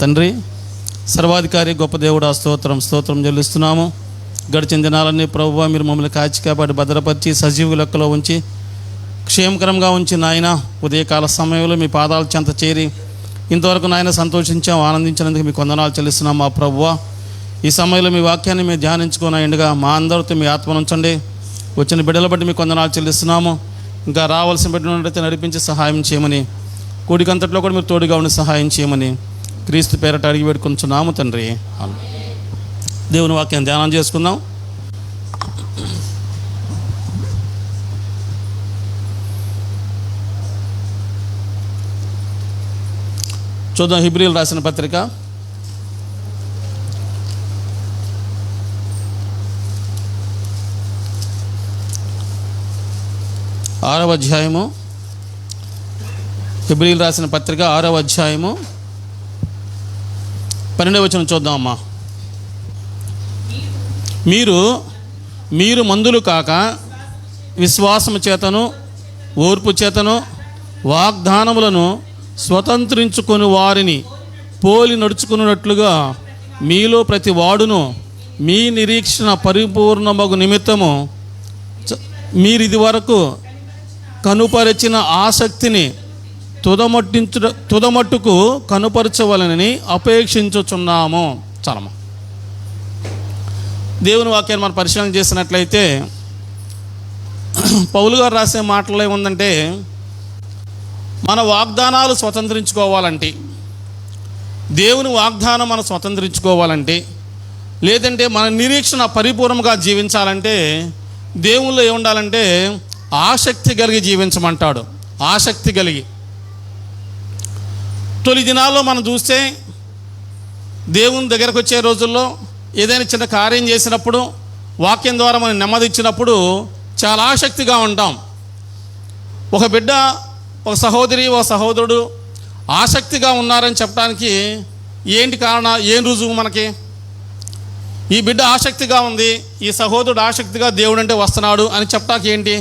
తండ్రి, సర్వాధికారి గొప్ప దేవుడా, స్తోత్రం చెల్లిస్తున్నాము. గడిచిన దినాలన్నీ ప్రభువా మీరు మమ్మల్ని కాచి కాపాడి భద్రపరిచి సజీవ లెక్కలో ఉంచి క్షేమకరంగా ఉంచి నాయన ఉదయకాల సమయంలో మీ పాదాల చెంత చేరి ఇంతవరకు నాయన సంతోషించాం, ఆనందించినందుకు మీకు వందనాలు చెల్లిస్తున్నాం. మా ప్రభువా ఈ సమయంలో మీ వాక్యాన్ని మేము ధ్యానించుకున్నాయండుగా మా అందరితో మీ ఆత్మను ఉంచండి. వచ్చిన బిడ్డల బట్టి మీకు వందనాలు చెల్లిస్తున్నాము. ఇంకా రావాల్సిన బిడ్డలైతే నడిపించి సహాయం చేయమని, కూడికంతట్లో కూడా మీరు తోడుగా ఉండి సహాయం చేయమని క్రీస్తు పేరట అడిగి పెట్టుకుంటున్నాము తండ్రి. దేవుని వాక్యాన్ని ధ్యానం చేసుకుందాం. చూద్దాం. హెబ్రీయులు రాసిన పత్రిక 6వ అధ్యాయము. హెబ్రీయులు రాసిన పత్రిక 6వ అధ్యాయము 12వ వచనం చూద్దాం అమ్మా. మీరు మందులు కాక విశ్వాసము చేతను ఓర్పు చేతను వాగ్దానములను స్వతంత్రించుకొని వారిని పోలి నడుచుకున్నట్లుగా మీలో ప్రతి వాడును మీ నిరీక్షణ పరిపూర్ణమగు నిమిత్తము మీరిది వరకు కనుపరిచిన ఆసక్తిని తుదమట్టుకు కనుపరచవలనని అపేక్షించుచున్నాము. చాలమ్మా. దేవుని వాక్యాన్ని మనం పరిశీలన చేసినట్లయితే పౌలు గారు రాసే మాటలో ఏముందంటే, మన వాగ్దానాలు స్వతంత్రించుకోవాలంటే, దేవుని వాగ్దానం మనం స్వతంత్రించుకోవాలంటే, లేదంటే మన నిరీక్షణ పరిపూర్ణంగా జీవించాలంటే దేవుళ్ళు ఏముండాలంటే ఆసక్తి కలిగి జీవించమంటాడు. ఆసక్తి కలిగి. తొలి దినాల్లో మనం చూస్తే దేవుని దగ్గరకు వచ్చే రోజుల్లో ఏదైనా చిన్న కార్యం చేసినప్పుడు వాక్యం ద్వారా మనం నెమ్మది ఇచ్చినప్పుడు చాలా ఆసక్తిగా ఉంటాం. ఒక బిడ్డ, ఒక సహోదరి, ఒక సహోదరుడు ఆసక్తిగా ఉన్నారని చెప్పడానికి ఏంటి కారణం? ఏం రుజువు మనకి? ఈ బిడ్డ ఆసక్తిగా ఉంది, ఈ సహోదరుడు ఆసక్తిగా దేవుడు అంటే వస్తున్నాడు అని చెప్పడానికి ఏంటి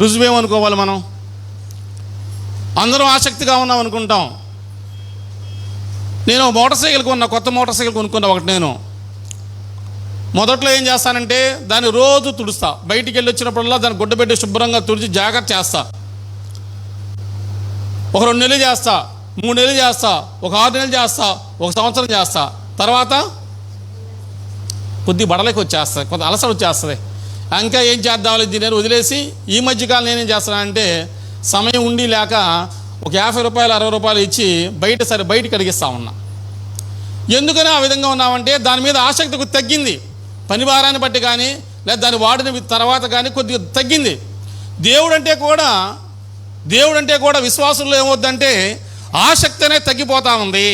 రుజువేమనుకోవాలి? మనం అందరం ఆసక్తిగా ఉన్నాం అనుకుంటాం. నేను మోటార్ సైకిల్ కొన్నా, కొత్త మోటార్ సైకిల్ కొనుక్కున్నా ఒకటి. నేను మొదట్లో ఏం చేస్తానంటే దాన్ని రోజు తుడుస్తా. బయటికి వెళ్ళి వచ్చినప్పుడల్లా దాన్ని గుడ్డ పెట్టి శుభ్రంగా తుడిచి జాగ్రత్త చేస్తా. ఒక 2 నెలలు చేస్తా, 3 నెలలు చేస్తా, ఒక 6 నెలలు చేస్తా, ఒక సంవత్సరం చేస్తా. తర్వాత కొద్ది బడలకి వచ్చేస్తుంది, కొంత అలసట వచ్చేస్తుంది. ఇంకా ఏం చేద్దాం దీన్ని వదిలేసి ఈ మధ్యకాలం నేనేం చేస్తానంటే సమయం ఉండి లేక ఒక 50 రూపాయలు 60 రూపాయలు ఇచ్చి బయటికి అడిగిస్తా ఉన్నా. ఎందుకని ఆ విధంగా ఉన్నామంటే దాని మీద ఆసక్తి తగ్గింది. పని భారాన్ని బట్టి కానీ లేదా దాన్ని వాడిన తర్వాత కానీ కొద్దిగా తగ్గింది. దేవుడు అంటే కూడా విశ్వాసంలో ఏమవుద్దంటే ఆసక్తి అనేది తగ్గిపోతూ ఉంది.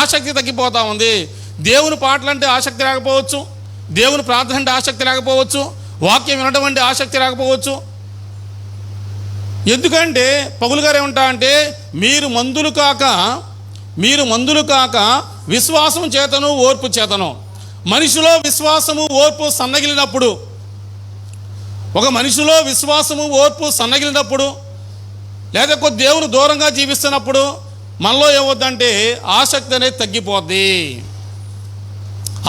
ఆసక్తి తగ్గిపోతూ ఉంది. దేవుని పాటలు అంటే ఆసక్తి లేకపోవచ్చు, దేవుని ప్రార్థన అంటే ఆసక్తి లేకపోవచ్చు, వాక్యం వినడం అంటే ఆసక్తి లేకపోవచ్చు. ఎందుకంటే పౌలు గారు ఏమంటా అంటే మీరు మందులు కాక విశ్వాసం చేతను ఓర్పు చేతను. మనిషిలో విశ్వాసము ఓర్పు సన్నగిలినప్పుడు, ఒక మనిషిలో విశ్వాసము ఓర్పు సన్నగిలినప్పుడు లేదా కొద్ది దేవుని దూరంగా జీవిస్తున్నప్పుడు మనలో ఏమవుద్దంటే ఆసక్తి అనేది తగ్గిపోద్ది.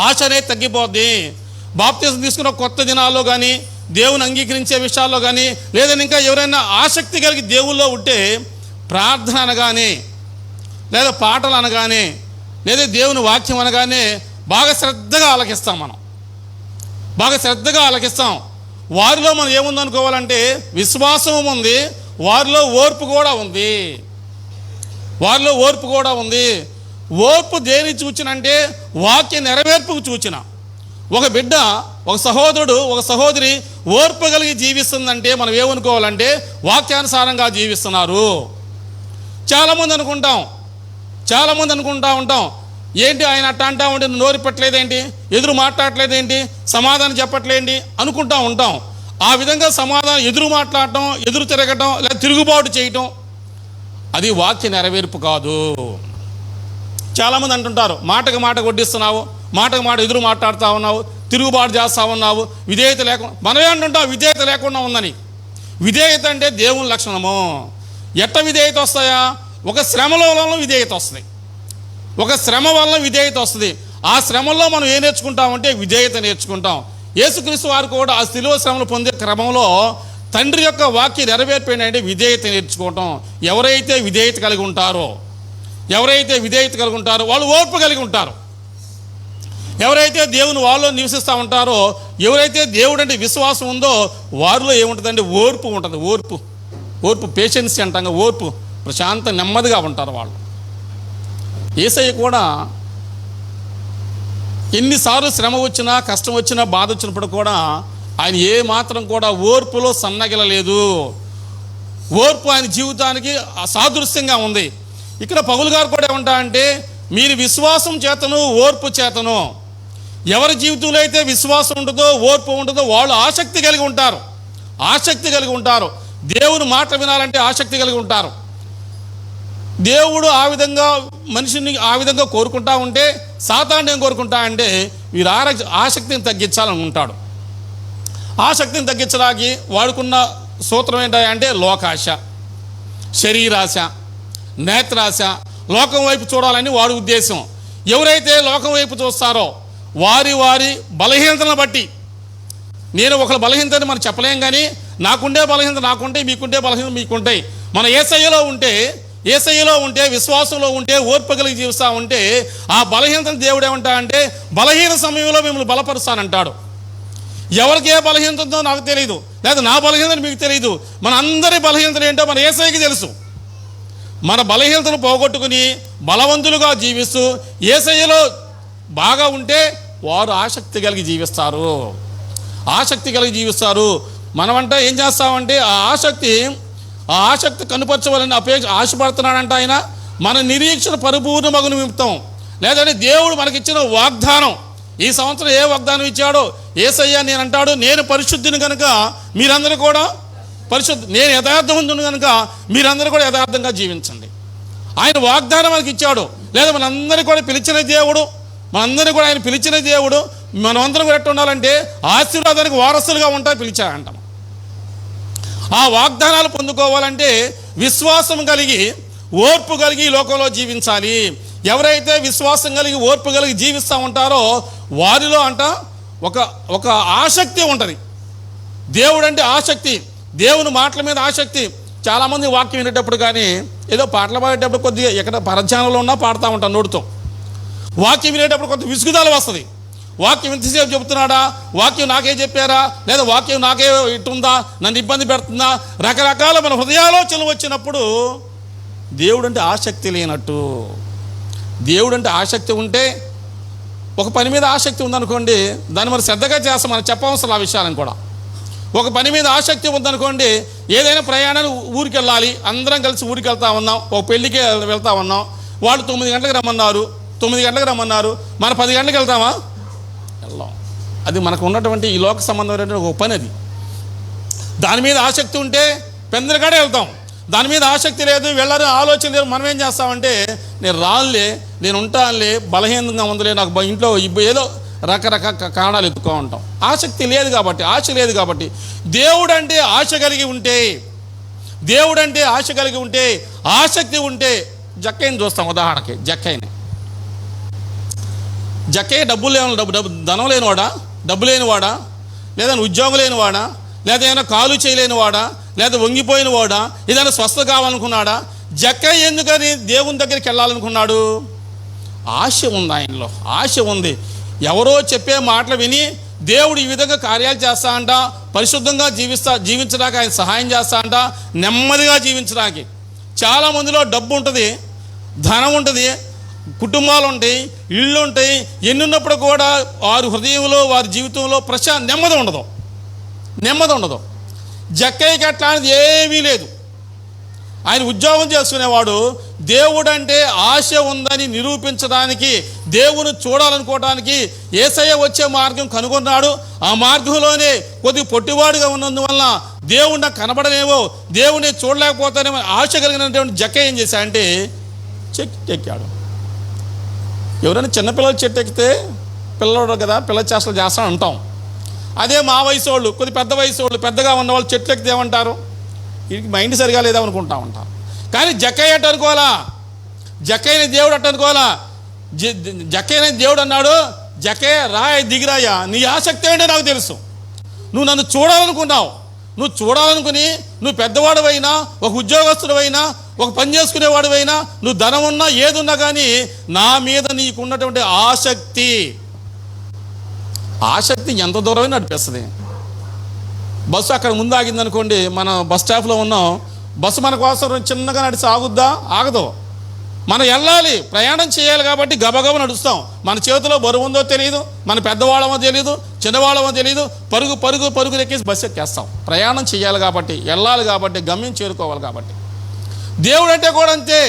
ఆశ అనేది తగ్గిపోద్ది. బాప్తిజం తీసుకున్న కొత్త దినాల్లో కానీ దేవుని అంగీకరించే విషయాల్లో కానీ లేదంటే ఇంకా ఎవరైనా ఆసక్తి కలిగి దేవుల్లో ఉంటే ప్రార్థన అనగానే లేదా పాటలు అనగానే లేదా దేవుని వాక్యం అనగానే బాగా శ్రద్ధగా ఆలకిస్తాం. బాగా శ్రద్ధగా ఆలకిస్తాం. వారిలో మనం ఏముందనుకోవాలంటే విశ్వాసం ఉంది, వారిలో ఓర్పు కూడా ఉంది. ఓర్పు దేని చూచినంటే వాక్య నెరవేర్పుకు చూచిన. ఒక బిడ్డ, ఒక సహోదరుడు, ఒక సహోదరి ఓర్పు కలిగి జీవిస్తుందంటే మనం ఏమనుకోవాలంటే వాక్యానుసారంగా జీవిస్తున్నారు. చాలామంది అనుకుంటా ఉంటాం ఏంటి ఆయన అట్ట అంటా ఉంటే నోరు పెట్టలేదేంటి, ఎదురు మాట్లాడలేదేంటి, సమాధానం చెప్పట్లేంటి అనుకుంటా ఉంటాం. ఆ విధంగా సమాధానం ఎదురు మాట్లాడటం, ఎదురు తిరగటం లేదా తిరుగుబాటు చేయటం అది వాక్య నెరవేర్పు కాదు. చాలామంది అంటుంటారు మాటకు మాట వడ్డిస్తున్నావు, మాటకు మాట ఎదురు మాట్లాడుతూ ఉన్నావు, తిరుగుబాటు చేస్తూ ఉన్నావు, విధేయత లేకుండా. మనమే అంటుంటాం విధేయత లేకుండా ఉందని. విధేయత అంటే దేవుని లక్షణము. ఎట్ట విధేయత వస్తాయా? ఒక శ్రమ వలన విధేయత వస్తుంది. ఒక శ్రమ వలన విధేయత వస్తుంది. ఆ శ్రమల్లో మనం ఏం నేర్చుకుంటామంటే విధేయత నేర్చుకుంటాం. యేసుక్రీస్తు వారు కూడా ఆ శిలువ శ్రమలు పొందే క్రమంలో తండ్రి యొక్క వాక్యం నెరవేర్పేంటంటే విధేయత నేర్చుకోవటం. ఎవరైతే విధేయత కలిగి ఉంటారో వాళ్ళు ఓర్పు కలిగి ఉంటారు. ఎవరైతే దేవుని వాళ్ళలో నివసిస్తూ ఉంటారో, ఎవరైతే దేవుడు అంటే విశ్వాసం ఉందో వారిలో ఏముంటుందంటే ఓర్పు ఉంటుంది. ఓర్పు పేషెన్సీ అంటాం. ఓర్పు, ప్రశాంత నెమ్మదిగా ఉంటారు వాళ్ళు. యేసయ్య కూడా ఎన్నిసార్లు శ్రమ వచ్చినా, కష్టం వచ్చినా, బాధ వచ్చినప్పుడు కూడా ఆయన ఏ మాత్రం కూడా ఓర్పులో సన్నగిలలేదు. ఓర్పు ఆయన జీవితానికి సాదృశ్యంగా ఉంది. ఇక్కడ పౌలు గారు కూడా ఏమంటా అంటే, మీరు విశ్వాసం చేతను ఓర్పు చేతను, ఎవరి జీవితంలో అయితే విశ్వాసం ఉంటుందో ఓర్పు ఉంటుందో వాళ్ళు ఆసక్తి కలిగి ఉంటారు. దేవుని మాట వినాలంటే ఆసక్తి కలిగి ఉంటారు. దేవుడు ఆ విధంగా మనిషిని ఆ విధంగా కోరుకుంటా ఉంటే, సాతాను ఏం కోరుకుంటా అంటే వీరు ఆసక్తిని తగ్గించాలని ఉంటాడు. ఆసక్తిని తగ్గించడానికి వాడుకున్న సూత్రం ఏంటంటే లోకాశ, శరీరాశ, నేత్రాశ, లోకం వైపు చూడాలని వాడి ఉద్దేశం. ఎవరైతే లోకం వైపు చూస్తారో వారి బలహీనతను బట్టి, నేను ఒకళ్ళ బలహీనతని మనం చెప్పలేం, కానీ నాకుండే బలహీనత నాకుంటే, మీకుండే బలహీనత మీకుంటాయి. మన యేసయ్యలో ఉంటే విశ్వాసంలో ఉంటే ఓర్పు కలిగి జీవిస్తూ ఉంటే ఆ బలహీనతను దేవుడు ఏమంటా అంటే బలహీన సమయంలో మిమ్మల్ని బలపరుస్తానంటాడు. ఎవరికి ఏ బలహీనత ఉందో నాకు తెలియదు, లేదా నా బలహీనత మీకు తెలియదు. మన అందరి బలహీనతలు ఏంటో మన యేసయ్యకి తెలుసు. మన బలహీనతను పోగొట్టుకుని బలవంతులుగా జీవిస్తూ యేసయ్యలో బాగా ఉంటే వారు ఆసక్తి కలిగి జీవిస్తారు. మనమంటే ఏం చేస్తామంటే ఆ ఆసక్తి కనుపరచవాలని ఆశపడుతున్నాడంట ఆయన. మన నిరీక్షణ పరిపూర్ణ మగును నిమిత్తం, లేదంటే దేవుడు మనకిచ్చిన వాగ్దానం, ఈ సంవత్సరం ఏ వాగ్దానం ఇచ్చాడో, యేసయ్య నేను అంటాడు, నేను పరిశుద్ధిని కనుక మీరందరూ కూడా నేను యథార్థవంతుని కనుక మీరందరూ కూడా యథార్థంగా జీవించండి. ఆయన వాగ్దానం మనకి ఇచ్చాడు. లేదా మనందరూ కూడా పిలిచిన దేవుడు, మనమందరం కూడా ఎట్లా ఉండాలంటే ఆశీర్వాదానికి వారసులుగా ఉంటాయి పిలిచాడంట. ఆ వాగ్దానాలు పొందుకోవాలంటే విశ్వాసం కలిగి ఓర్పు కలిగి ఈ లోకంలో జీవించాలి. ఎవరైతే విశ్వాసం కలిగి ఓర్పు కలిగి జీవిస్తూ ఉంటారో వారిలో ఒక ఆసక్తి ఉంటుంది. దేవుడు అంటే ఆసక్తి, దేవుని మాటల మీద ఆసక్తి. చాలామంది వాక్యం వినేటప్పుడు కానీ ఏదో పాటలు పాడేటప్పుడు కొద్దిగా ఎక్కడ పరధ్యానంలో ఉన్నా పాడుతూ ఉంటాను నోటితో. వాక్యం వినేటప్పుడు కొంత విసుగుదల వస్తుంది. వాక్యం ఎంతసేపు చెబుతున్నాడా, వాక్యం నాకే చెప్పారా, లేదా వాక్యం నాకే ఇటుందా, నన్ను ఇబ్బంది పెడుతుందా, రకరకాల మన హృదయాలోచనలు వచ్చినప్పుడు దేవుడు అంటే ఆసక్తి లేనట్టు. దేవుడు అంటే ఆసక్తి ఉంటే, ఒక పని మీద ఆసక్తి ఉందనుకోండి దాన్ని మరి శ్రద్ధగా చేస్తాం, మనం చెప్పవలసిన ఆ విషయాలను కూడా. ఒక పని మీద ఆసక్తి ఉందనుకోండి, ఏదైనా ప్రయాణాన్ని ఊరికి వెళ్ళాలి, అందరం కలిసి ఊరికి వెళ్తా ఉన్నాం, ఒక పెళ్ళికి వెళ్తా ఉన్నాం, వాళ్ళు 9 గంటలకు రమ్మన్నారు, మనం 10 గంటలకు వెళ్తామా? వెళ్ళాం. అది మనకు ఉన్నటువంటి ఈ లోక సంబంధమైనటువంటి ఒక పని. అది దాని మీద ఆసక్తి ఉంటే పెందరగాడే వెళ్తాం. దాని మీద ఆసక్తి లేదు, వెళ్ళాలని ఆలోచన లేదు, మనం ఏం చేస్తామంటే నేను రానులే, నేను ఉంటానులే, బలహీనంగా ఉందిలే, నాకు ఇంట్లో ఏదో రకరకాల కారణాలు ఎత్తుకో ఉంటాం. ఆసక్తి లేదు కాబట్టి, ఆశ లేదు కాబట్టి. దేవుడు అంటే ఆశ కలిగి ఉంటే ఆసక్తి ఉంటే జక్కయ్యని చూస్తాం. ఉదాహరణకి జక్కయ్య ధనం లేనివాడా, డబ్బు లేనివాడా, లేదా ఉద్యోగం లేనివాడా, లేదా ఏదైనా కాలు చేయలేనివాడా, లేదా వంగిపోయినవాడా, ఏదైనా స్వస్థ కావాలనుకున్నాడా? జక్కయ్య ఎందుకని దేవుని దగ్గరికి వెళ్ళాలనుకున్నాడు? ఆశ ఉంది, ఆయనలో ఆశ ఉంది. ఎవరో చెప్పే మాటలు విని దేవుడు ఈ విధంగా కార్యాలు చేస్తా అంట, పరిశుద్ధంగా జీవించడానికి ఆయన సహాయం చేస్తా అంట, నెమ్మదిగా జీవించడానికి. చాలామందిలో డబ్బు ఉంటుంది, ధనం ఉంటుంది, కుటుంబాలు ఉంటాయి, ఇళ్ళు ఉంటాయి. ఎన్ని ఉన్నప్పుడు కూడా వారి హృదయంలో, వారి జీవితంలో నెమ్మది ఉండదు. జక్కయ్యకి అట్లాంటిది ఏమీ లేదు. ఆయన ఉద్యోగం చేసుకునేవాడు. దేవుడు అంటే ఆశ ఉందని నిరూపించడానికి, దేవుని చూడాలనుకోవడానికి యేసయ్య వచ్చే మార్గం కనుగొన్నాడు. ఆ మార్గంలోనే కొద్ది పొట్టివాడుగా ఉన్నందువల్ల దేవుడు నాకు కనబడలేవో, దేవుడిని చూడలేకపోతానేమో ఆశ కలిగినటువంటి జక్కయ్య ఏం చేశాడంటే చెట్టు ఎక్కాడు. ఎవరైనా చిన్నపిల్లలు చెట్టు ఎక్కితే పిల్లలు కదా, పిల్ల చేష్టలు చేస్తాను అంటాం. అదే మా వయసు వాళ్ళు, కొద్ది పెద్ద వయసు వాళ్ళు, పెద్దగా ఉన్నవాళ్ళు చెట్లు ఎక్కితే ఏమంటారు? వీడికి మైండ్ సరిగా లేదనుకుంటా ఉంటారు. కానీ జక్కయ్య అట్ట అనుకోవాలా, జక్కయ్యని దేవుడు అట్ట అనుకోవాలా. జక్కయ్యని దేవుడు అన్నాడు, జక్కయ్య రాయ దిగిరాయా, నీ ఆసక్తి ఏంటో నాకు తెలుసు, నువ్వు నన్ను చూడాలనుకున్నావు, నువ్వు చూడాలనుకుని నువ్వు పెద్దవాడువైనా, ఒక ఉద్యోగస్తుడివైనా, ఒక పని చేసుకునేవాడివైనా, నువ్వు ధనం ఉన్నా ఏదున్నా కానీ నా మీద నీకున్నటువంటి ఆసక్తి ఎంత దూరమైనా నడిపిస్తుంది. బస్సు అక్కడ ముందు ఆగిందనుకోండి, మనం బస్ స్టాప్లో ఉన్నాం, బస్సు మన కోసం చిన్నగా నడిచి ఆగుద్దా? ఆగదు. మనం వెళ్ళాలి, ప్రయాణం చేయాలి కాబట్టి గబగబ నడుస్తాం. మన చేతిలో బరువు ఉందో తెలియదు, మన పెద్దవాళ్ళమో తెలియదు, చిన్నవాళ్ళమో తెలియదు, పరుగు పరుగు పరుగు ఎక్కేసి బస్సు ఎక్కేస్తాం. ప్రయాణం చేయాలి కాబట్టి, వెళ్ళాలి కాబట్టి, గమ్యం చేరుకోవాలి కాబట్టి. దేవుడు అంటే కూడా అంతే.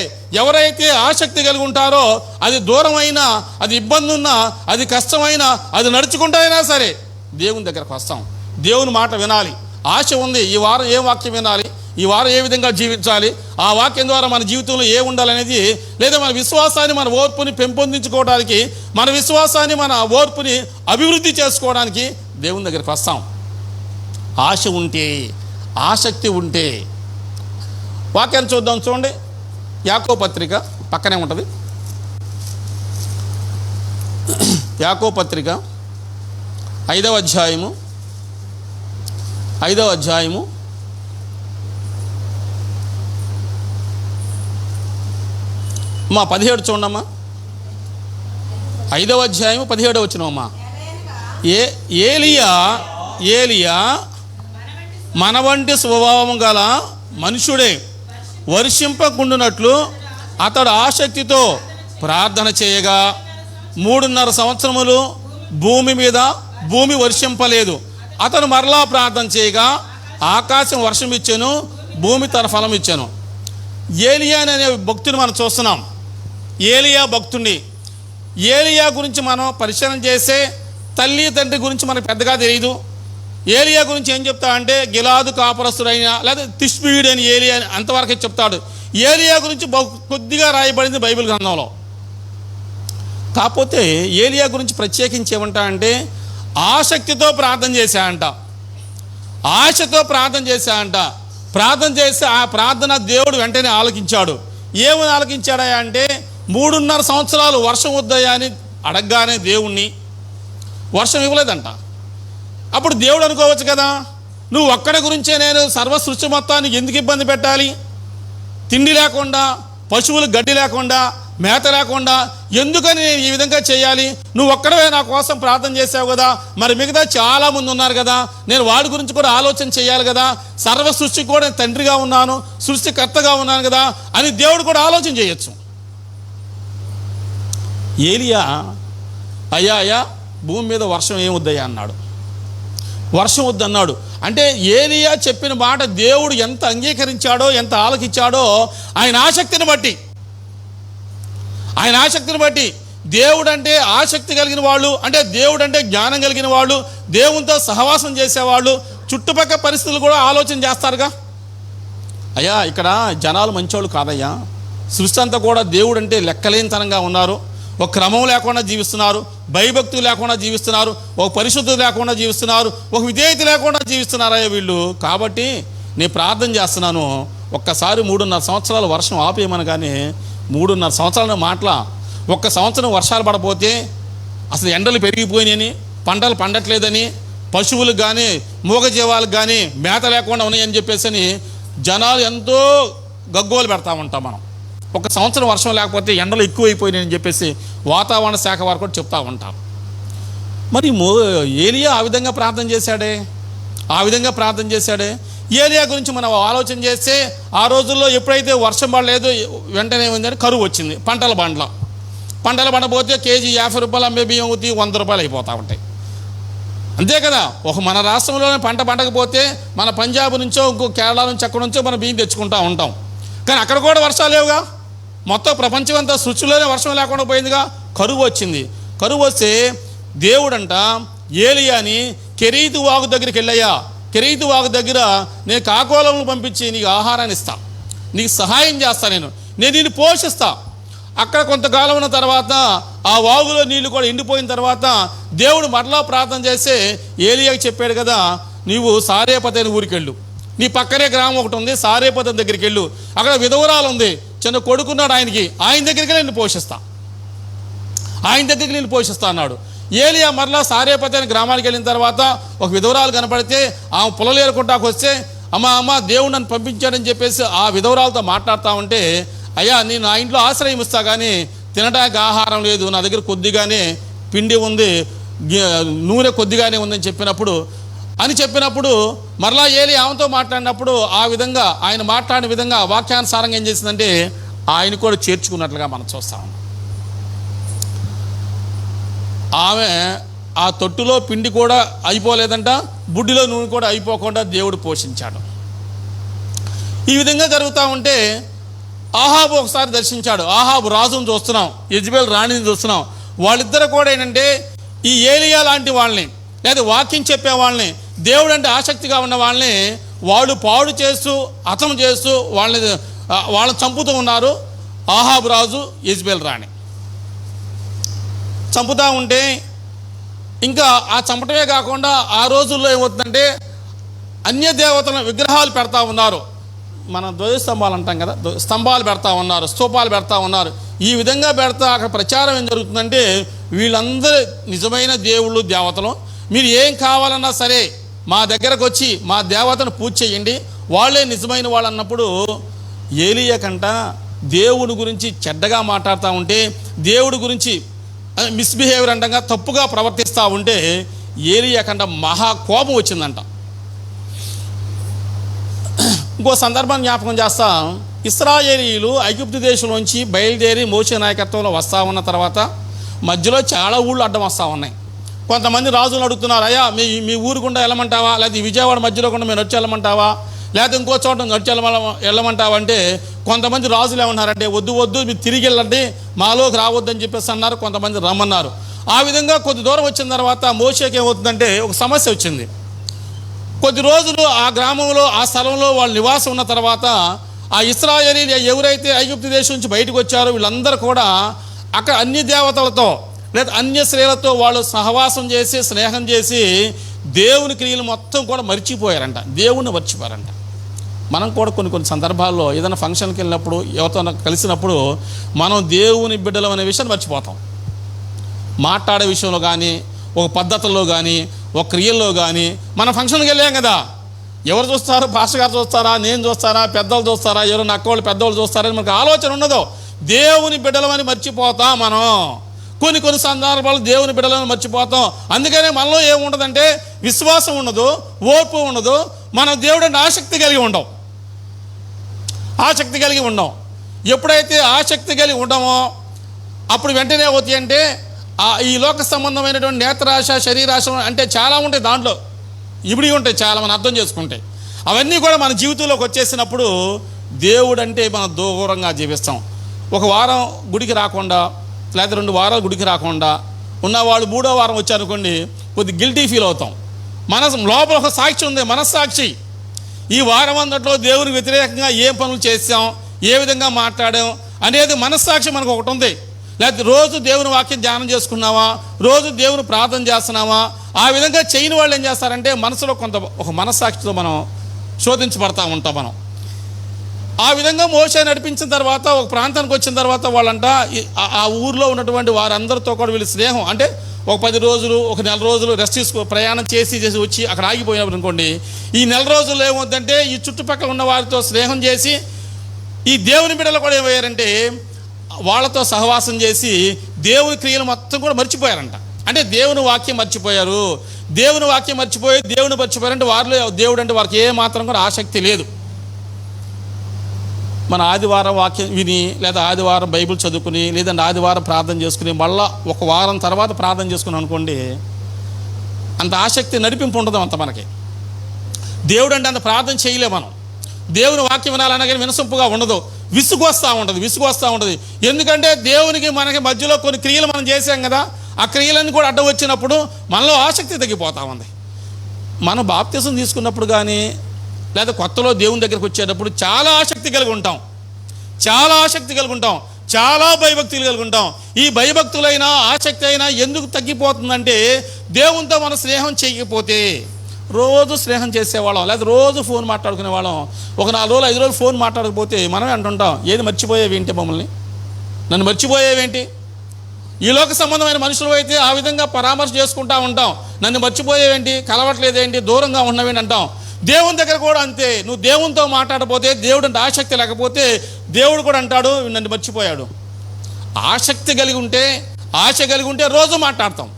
ఎవరైతే ఆసక్తి కలిగి ఉంటారో, అది దూరమైనా, అది ఇబ్బంది ఉన్నా, అది కష్టమైనా, అది నడుచుకుంటూ అయినా సరే దేవుని దగ్గరకు వస్తాం. దేవుని మాట వినాలి, ఆశ ఉంది. ఈ వారం ఏ వాక్యం వినాలి, ఈ వారం ఏ విధంగా జీవించాలి, ఆ వాక్యం ద్వారా మన జీవితంలో ఏ ఉండాలనేది, లేదా మన విశ్వాసాన్ని, మన ఓర్పుని పెంపొందించుకోవడానికి, మన విశ్వాసాన్ని, మన ఓర్పుని అభివృద్ధి చేసుకోవడానికి దేవుని దగ్గరికి వస్తాం. ఆశ ఉంటే, ఆసక్తి ఉంటే. వాక్యాన్ని చూద్దాం, చూడండి. యాకోబు పత్రిక పక్కనే ఉంటుంది. యాకోబు పత్రిక 5వ అధ్యాయము 17 చూడమ్మా. 5వ అధ్యాయము 17 వచనమమ్మా. ఏలియా మన వంటి స్వభావం గల మనుషుడే, వర్షింపకుండునట్లు అతడు ఆసక్తితో ప్రార్థన చేయగా 3.5 సంవత్సరములు భూమి వర్షింపలేదు. అతను మరలా ప్రార్థన చేయగా ఆకాశం వర్షం ఇచ్చాను, భూమి తన ఫలం ఇచ్చాను. ఏలియా అనే భక్తుని మనం చూస్తున్నాం. ఏలియా భక్తుడిని. ఏలియా గురించి మనం పరిశీలన చేసే తల్లి తండ్రి గురించి మనకు పెద్దగా తెలియదు. ఏలియా గురించి ఏం చెప్తా అంటే గిలాదు కాపురస్తుడైన, లేదా తిష్బీయుడు అని ఏలియా అంతవరకే చెప్తాడు. ఏలియా గురించి కొద్దిగా రాయబడింది బైబిల్ గ్రంథంలో. కాకపోతే ఏలియా గురించి ప్రత్యేకించి ఏమంటా అంటే ఆసక్తితో ప్రార్థన చేశాయంట, ఆశతో ప్రార్థన చేశాయంట. ప్రార్థన చేస్తే ఆ ప్రార్థన దేవుడు వెంటనే ఆలకించాడు. ఏమని ఆలకించాడా అంటే 3.5 సంవత్సరాలు వర్షం వద్దయా అని అడగగానే దేవుణ్ణి వర్షం ఇవ్వలేదంట. అప్పుడు దేవుడు అనుకోవచ్చు కదా, నువ్వు ఒక్కడి గురించే నేను సర్వ సృష్టి మొత్తానికి ఎందుకు ఇబ్బంది పెట్టాలి? తిండి లేకుండా, పశువులకు గడ్డి లేకుండా, మేత లేకుండా ఎందుకని నేను ఈ విధంగా చేయాలి? నువ్వు ఒక్కడవే నా కోసం ప్రార్థన చేసావు కదా, మరి మిగతా చాలామంది ఉన్నారు కదా, నేను వాడి గురించి కూడా ఆలోచన చేయాలి కదా, సర్వ సృష్టికి కూడా నేను తండ్రిగా ఉన్నాను, సృష్టికర్తగా ఉన్నాను కదా అని దేవుడు కూడా ఆలోచన చేయొచ్చు. ఏలియా అయ్యా భూమి మీద వర్షం ఏమొద్దయ్యా అన్నాడు. వర్షం వద్దన్నాడు. అంటే ఏలియా చెప్పిన మాట దేవుడు ఎంత అంగీకరించాడో, ఎంత ఆలకించాడో ఆయన ఆసక్తిని బట్టి. దేవుడు అంటే ఆసక్తి కలిగిన వాళ్ళు, అంటే దేవుడు అంటే జ్ఞానం కలిగిన వాళ్ళు, దేవునితో సహవాసం చేసేవాళ్ళు చుట్టుపక్కల పరిస్థితులు కూడా ఆలోచన చేస్తారుగా. అయ్యా ఇక్కడ జనాలు మంచోళ్ళు కాదయ్యా, సృష్టి అంతా కూడా దేవుడు అంటే లెక్కలేనితనంగా ఉన్నారు, ఒక క్రమం లేకుండా జీవిస్తున్నారు, భయభక్తులు లేకుండా జీవిస్తున్నారు, ఒక పరిశుద్ధత లేకుండా జీవిస్తున్నారు, ఒక విధేయత లేకుండా జీవిస్తున్నారయ్యా వీళ్ళు. కాబట్టి నేను ప్రార్థన చేస్తున్నాను, ఒక్కసారి 3.5 సంవత్సరాలు వర్షం ఆపేయమని. కానీ 3.5 సంవత్సరాల మాటల, ఒక్క సంవత్సరం వర్షాలు పడపోతే అసలు ఎండలు పెరిగిపోయినాయని, పంటలు పండట్లేదని, పశువులకు కానీ మూగజీవాలకు కానీ మేత లేకుండా ఉన్నాయని చెప్పేసి జనాలు ఎంతో గగ్గోలు పెడతా ఉంటాం మనం. ఒక సంవత్సరం వర్షం లేకపోతే ఎండలు ఎక్కువైపోయినాయని చెప్పేసి వాతావరణ శాఖ వారు కూడా చెప్తూ ఉంటారు. మరి ఏలియా ఆ విధంగా ప్రార్థన చేశాడే. ఏలియా గురించి మనం ఆలోచన చేస్తే ఆ రోజుల్లో ఎప్పుడైతే వర్షం పడలేదు వెంటనే ఏమైందంటే కరువు వచ్చింది. పంటలు పండపోతే కేజీ 50 రూపాయలు అమ్మే బియ్యం 100 రూపాయలు అయిపోతూ ఉంటాయి. అంతే కదా. మన రాష్ట్రంలోనే పంట పండకపోతే మన పంజాబ్ నుంచో ఇంకో కేరళ నుంచి అక్కడ నుంచో మనం బియ్యం తెచ్చుకుంటూ ఉంటాం. కానీ అక్కడ కూడా వర్షాలు లేవుగా. మొత్తం ప్రపంచం అంతా సృష్టిలోనే వర్షం లేకుండా పోయిందిగా. కరువు వచ్చింది. కరువు వస్తే దేవుడంట ఏలియాని కెరీతు వాగు దగ్గరికి వెళ్ళయ్యా, కెరీతు వాగు దగ్గర నేను కాకోలములు పంపించి నీకు ఆహారాన్ని ఇస్తా, నీకు సహాయం చేస్తా, నేను నిన్ను పోషిస్తా. అక్కడ కొంతకాలం ఉన్న తర్వాత ఆ వాగులో నీళ్లు కూడా ఎండిపోయిన తర్వాత దేవుడు మరలా ప్రార్థన చేస్తే ఏలియాకి చెప్పాడు కదా, నీవు సారేపతైన ఊరికెళ్ళు, నీ పక్కనే గ్రామం ఒకటి ఉంది, సారేపతం దగ్గరికి వెళ్ళు, అక్కడ విధవరాలు ఉంది, చిన్న కొడుకున్నాడు ఆయనకి, ఆయన దగ్గరికి నేను పోషిస్తా, ఆయన దగ్గరికి నేను పోషిస్తా అన్నాడు. ఏలియా మరలా సారేపతి అనే గ్రామానికి వెళ్ళిన తర్వాత ఒక విధవరాలు కనపడితే ఆమె పొలలేరుకుంటాకు వస్తే, అమ్మ దేవుడు నన్ను పంపించాడని చెప్పేసి ఆ విధవరాలతో మాట్లాడుతూ ఉంటే, అయ్యా నేను నా ఇంట్లో ఆశ్రయం ఇస్తా కానీ తినడానికి ఆహారం లేదు, నా దగ్గర కొద్దిగానే పిండి ఉంది, నూనె కొద్దిగానే ఉందని చెప్పినప్పుడు మరలా ఏలి ఆమెతో మాట్లాడినప్పుడు ఆ విధంగా ఆయన మాట్లాడిన విధంగా వాక్యానుసారంగా ఏం చేసిందంటే ఆయన కూడా చేర్చుకున్నట్లుగా మనం చూస్తాం. ఆమె ఆ తొట్టులో పిండి కూడా అయిపోలేదంట, బుడ్డిలో నూనె కూడా అయిపోకుండా దేవుడు పోషించాడు. ఈ విధంగా జరుగుతూ ఉంటే ఆహాబు ఒకసారి దర్శించాడు. ఆహాబు రాజును చూస్తున్నాం, యెజబెల్ రాణిని చూస్తున్నాం. వాళ్ళిద్దరు కూడా ఏంటంటే ఈ ఏలియా లాంటి వాళ్ళని లేదా వాక్యం చెప్పే వాళ్ళని, దేవుడు అంటే ఆసక్తిగా ఉన్న వాళ్ళని వాళ్ళు పాడు చేస్తూ హతం చేస్తూ వాళ్ళని చంపుతూ ఉన్నారు. ఆహాబు రాజు, యెజబెల్ రాణి చంపుతూ ఉంటే ఇంకా ఆ చంపటమే కాకుండా ఆ రోజుల్లో ఏమవుతుందంటే అన్య దేవతల విగ్రహాలు పెడతా ఉన్నారు. మనం ధ్వజస్తంభాలు అంటాం కదా, స్తంభాలు పెడతా ఉన్నారు, స్తూపాలు పెడతా ఉన్నారు. ఈ విధంగా పెడతా అక్కడ ప్రచారం ఏం జరుగుతుందంటే వీళ్ళందరూ నిజమైన దేవుళ్ళు దేవతలు, మీరు ఏం కావాలన్నా సరే మా దగ్గరకు వచ్చి మా దేవతను పూజ చేయండి, వాళ్ళే నిజమైన వాళ్ళు అన్నప్పుడు ఏలియా కంట దేవుడి గురించి చెడ్డగా మాట్లాడుతూ ఉంటే, దేవుడి గురించి మిస్బిహేవియర్ అంటంగా తప్పుగా ప్రవర్తిస్తూ ఉంటే ఏలియా కంట మహా కోపం వచ్చిందంట. ఇంకో సందర్భం జ్ఞాపకం చేస్తాం. ఇశ్రాయేలీయులు ఐగుప్తు దేశంలోంచి బయలుదేరి మోషే నాయకత్వంలో వస్తూ ఉన్న తర్వాత మధ్యలో చాలా ఊళ్ళు అడ్డం వస్తూ ఉన్నాయి. కొంతమంది రాజులు అడుగుతున్నారు, అయ్యా మీ ఊరు గుండా వెళ్ళమంటావా, లేకపోతే విజయవాడ మధ్యలో కూడా మేము నడిచి వెళ్ళమంటావా, లేకపోతే ఇంకో చోట నడిచి వెళ్ళమంటావా అంటే కొంతమంది రాజులు ఏమన్నారంటే వద్దు మీరు తిరిగి వెళ్ళండి, మాలోకి రావద్దని చెప్పేసి అన్నారు. కొంతమంది రమ్మన్నారు. ఆ విధంగా కొద్ది దూరం వచ్చిన తర్వాత మోషేకి ఏమవుతుందంటే ఒక సమస్య వచ్చింది. కొద్ది రోజులు ఆ గ్రామంలో ఆ స్థలంలో వాళ్ళు నివాసం ఉన్న తర్వాత ఆ ఇశ్రాయేలీయులు ఎవరైతే ఐగుప్తు దేశం నుంచి బయటకు వచ్చారో వీళ్ళందరూ కూడా అక్కడ అన్య దేవతలతో లేదా అన్య స్త్రీలతో వాళ్ళు సహవాసం చేసి స్నేహం చేసి దేవుని క్రియలు మొత్తం కూడా మర్చిపోయారంట, దేవుణ్ణి మర్చిపోయారంట. మనం కూడా కొన్ని సందర్భాల్లో ఏదైనా ఫంక్షన్కి వెళ్ళినప్పుడు ఎవరితో కలిసినప్పుడు మనం దేవుని బిడ్డలం అనే విషయాన్ని మర్చిపోతాం. మాట్లాడే విషయంలో కానీ, ఒక పద్ధతుల్లో కానీ, ఒక క్రియల్లో కానీ. మన ఫంక్షన్కి వెళ్ళాం కదా, ఎవరు చూస్తారు, పాస్టర్ గారు చూస్తారా, నేను చూస్తారా, పెద్దలు చూస్తారా, ఎవరు అక్కవాళ్ళు పెద్దవాళ్ళు చూస్తారని మనకు ఆలోచన ఉండదు. దేవుని బిడ్డలమని మర్చిపోతాం మనం. కొన్ని సందర్భాలు దేవుని బిడ్డలను మర్చిపోతాం. అందుకనే మనలో ఏముండదంటే విశ్వాసం ఉండదు, ఓర్పు ఉండదు, మనం దేవుడు అంటే ఆసక్తి కలిగి ఉండం. ఎప్పుడైతే ఆసక్తి కలిగి ఉండమో అప్పుడు వెంటనే అవుతాయి అంటే ఈ లోక సంబంధమైనటువంటి నేత్రాశ, శరీరాశ అంటే చాలా ఉంటాయి, దాంట్లో ఇవిడి ఉంటాయి చాలా, మనం అర్థం చేసుకుంటే. అవన్నీ కూడా మన జీవితంలోకి వచ్చేసినప్పుడు దేవుడు అంటే మనం దూరంగా జీవిస్తాం. ఒక వారం గుడికి రాకుండా లేదా 2 వారాలు గుడికి రాకుండా ఉన్నవాళ్ళు 3వ వారం వచ్చారనుకోండి, కొద్ది గిల్టీ ఫీల్ అవుతాం. లోపల ఒక సాక్షి ఉంది, మనస్సాక్షి. ఈ వారం అంతట్లో దేవునికి వ్యతిరేకంగా ఏం పనులు చేసాం, ఏ విధంగా మాట్లాడాం అనేది మనస్సాక్షి మనకు ఒకటి ఉంది. లేకపోతే రోజు దేవుని వాక్యం ధ్యానం చేసుకున్నావా, రోజు దేవుని ప్రార్థన చేస్తున్నావా, ఆ విధంగా చేయని వాళ్ళు ఏం చేస్తారంటే మనసులో ఒక మనస్సాక్షితో మనం శోధించబడతా ఉంటాం మనం. ఆ విధంగా మోషే నడిపించిన తర్వాత ఒక ప్రాంతానికి వచ్చిన తర్వాత వాళ్ళంట ఆ ఊర్లో ఉన్నటువంటి వారందరితో కూడా వీళ్ళు స్నేహం అంటే ఒక 10 రోజులు, ఒక నెల రోజులు రెస్ట్ ప్రయాణం చేసి వచ్చి అక్కడ ఆగిపోయినప్పుడు అనుకోండి, ఈ నెల రోజుల్లో ఏమవుతుందంటే ఈ చుట్టుపక్కల ఉన్న వారితో స్నేహం చేసి ఈ దేవుని బిడ్డలు కూడా ఏమయ్యారంటే వాళ్ళతో సహవాసం చేసి దేవుని క్రియలు మొత్తం కూడా మర్చిపోయారంట. అంటే దేవుని వాక్యం మర్చిపోయారు. దేవుని వాక్యం మర్చిపోయి దేవుని మర్చిపోయారంటే వారిలో దేవుడు అంటే వారికి ఏ మాత్రం కూడా ఆసక్తి లేదు. మన ఆదివారం వాక్యం విని లేదా ఆదివారం బైబిల్ చదువుకుని లేదంటే ఆదివారం ప్రార్థన చేసుకుని మళ్ళీ ఒక వారం తర్వాత ప్రార్థన చేసుకుని అనుకోండి, అంత ఆసక్తి నడిపింపు ఉండదు అంత మనకి. దేవుడు అంటే అంత ప్రార్థన చేయలే మనం. దేవుని వాక్యం వినాలన్నా కానీ వినసొంపుగా ఉండదు, విసుగు వస్తూ ఉంటుంది. ఎందుకంటే దేవునికి మనకి మధ్యలో కొన్ని క్రియలు మనం చేసాం కదా, ఆ క్రియలన్నీ కూడా అడ్డం వచ్చినప్పుడు మనలో ఆసక్తి తగ్గిపోతూ ఉంది. మనం బాప్తిసం తీసుకున్నప్పుడు కానీ లేదా కొత్తలో దేవుని దగ్గరికి వచ్చేటప్పుడు చాలా ఆసక్తి కలిగి ఉంటాం, చాలా భయభక్తులు కలిగి ఉంటాం. ఈ భయభక్తులైనా ఆసక్తి అయినా ఎందుకు తగ్గిపోతుందంటే దేవునితో మన స్నేహం చేయకపోతే, రోజు స్నేహం చేసేవాళ్ళం, లేదా రోజు ఫోన్ మాట్లాడుకునే వాళ్ళం. ఒక 4 రోజులు 5 రోజులు ఫోన్ మాట్లాడకపోతే మనమే అంటుంటాం, ఏది మర్చిపోయేవేంటి మమ్మల్ని, నన్ను మర్చిపోయేవేంటి. ఈ లోక సంబంధమైన మనుషులు అయితే ఆ విధంగా పరామర్శ చేసుకుంటూ ఉంటాం, నన్ను మర్చిపోయేవేంటి, కలవట్లేదేంటి, దూరంగా ఉన్నవేంటి అంటాం. దేవుని దగ్గర కూడా అంతే. నువ్వు దేవునితో మాట్లాడకపోతే, దేవుడు అంటే ఆసక్తి లేకపోతే దేవుడు కూడా అంటాడు నన్ను మర్చిపోయాడు. ఆసక్తి కలిగి ఉంటే, ఆశ కలిగి ఉంటే రోజు మాట్లాడతాం.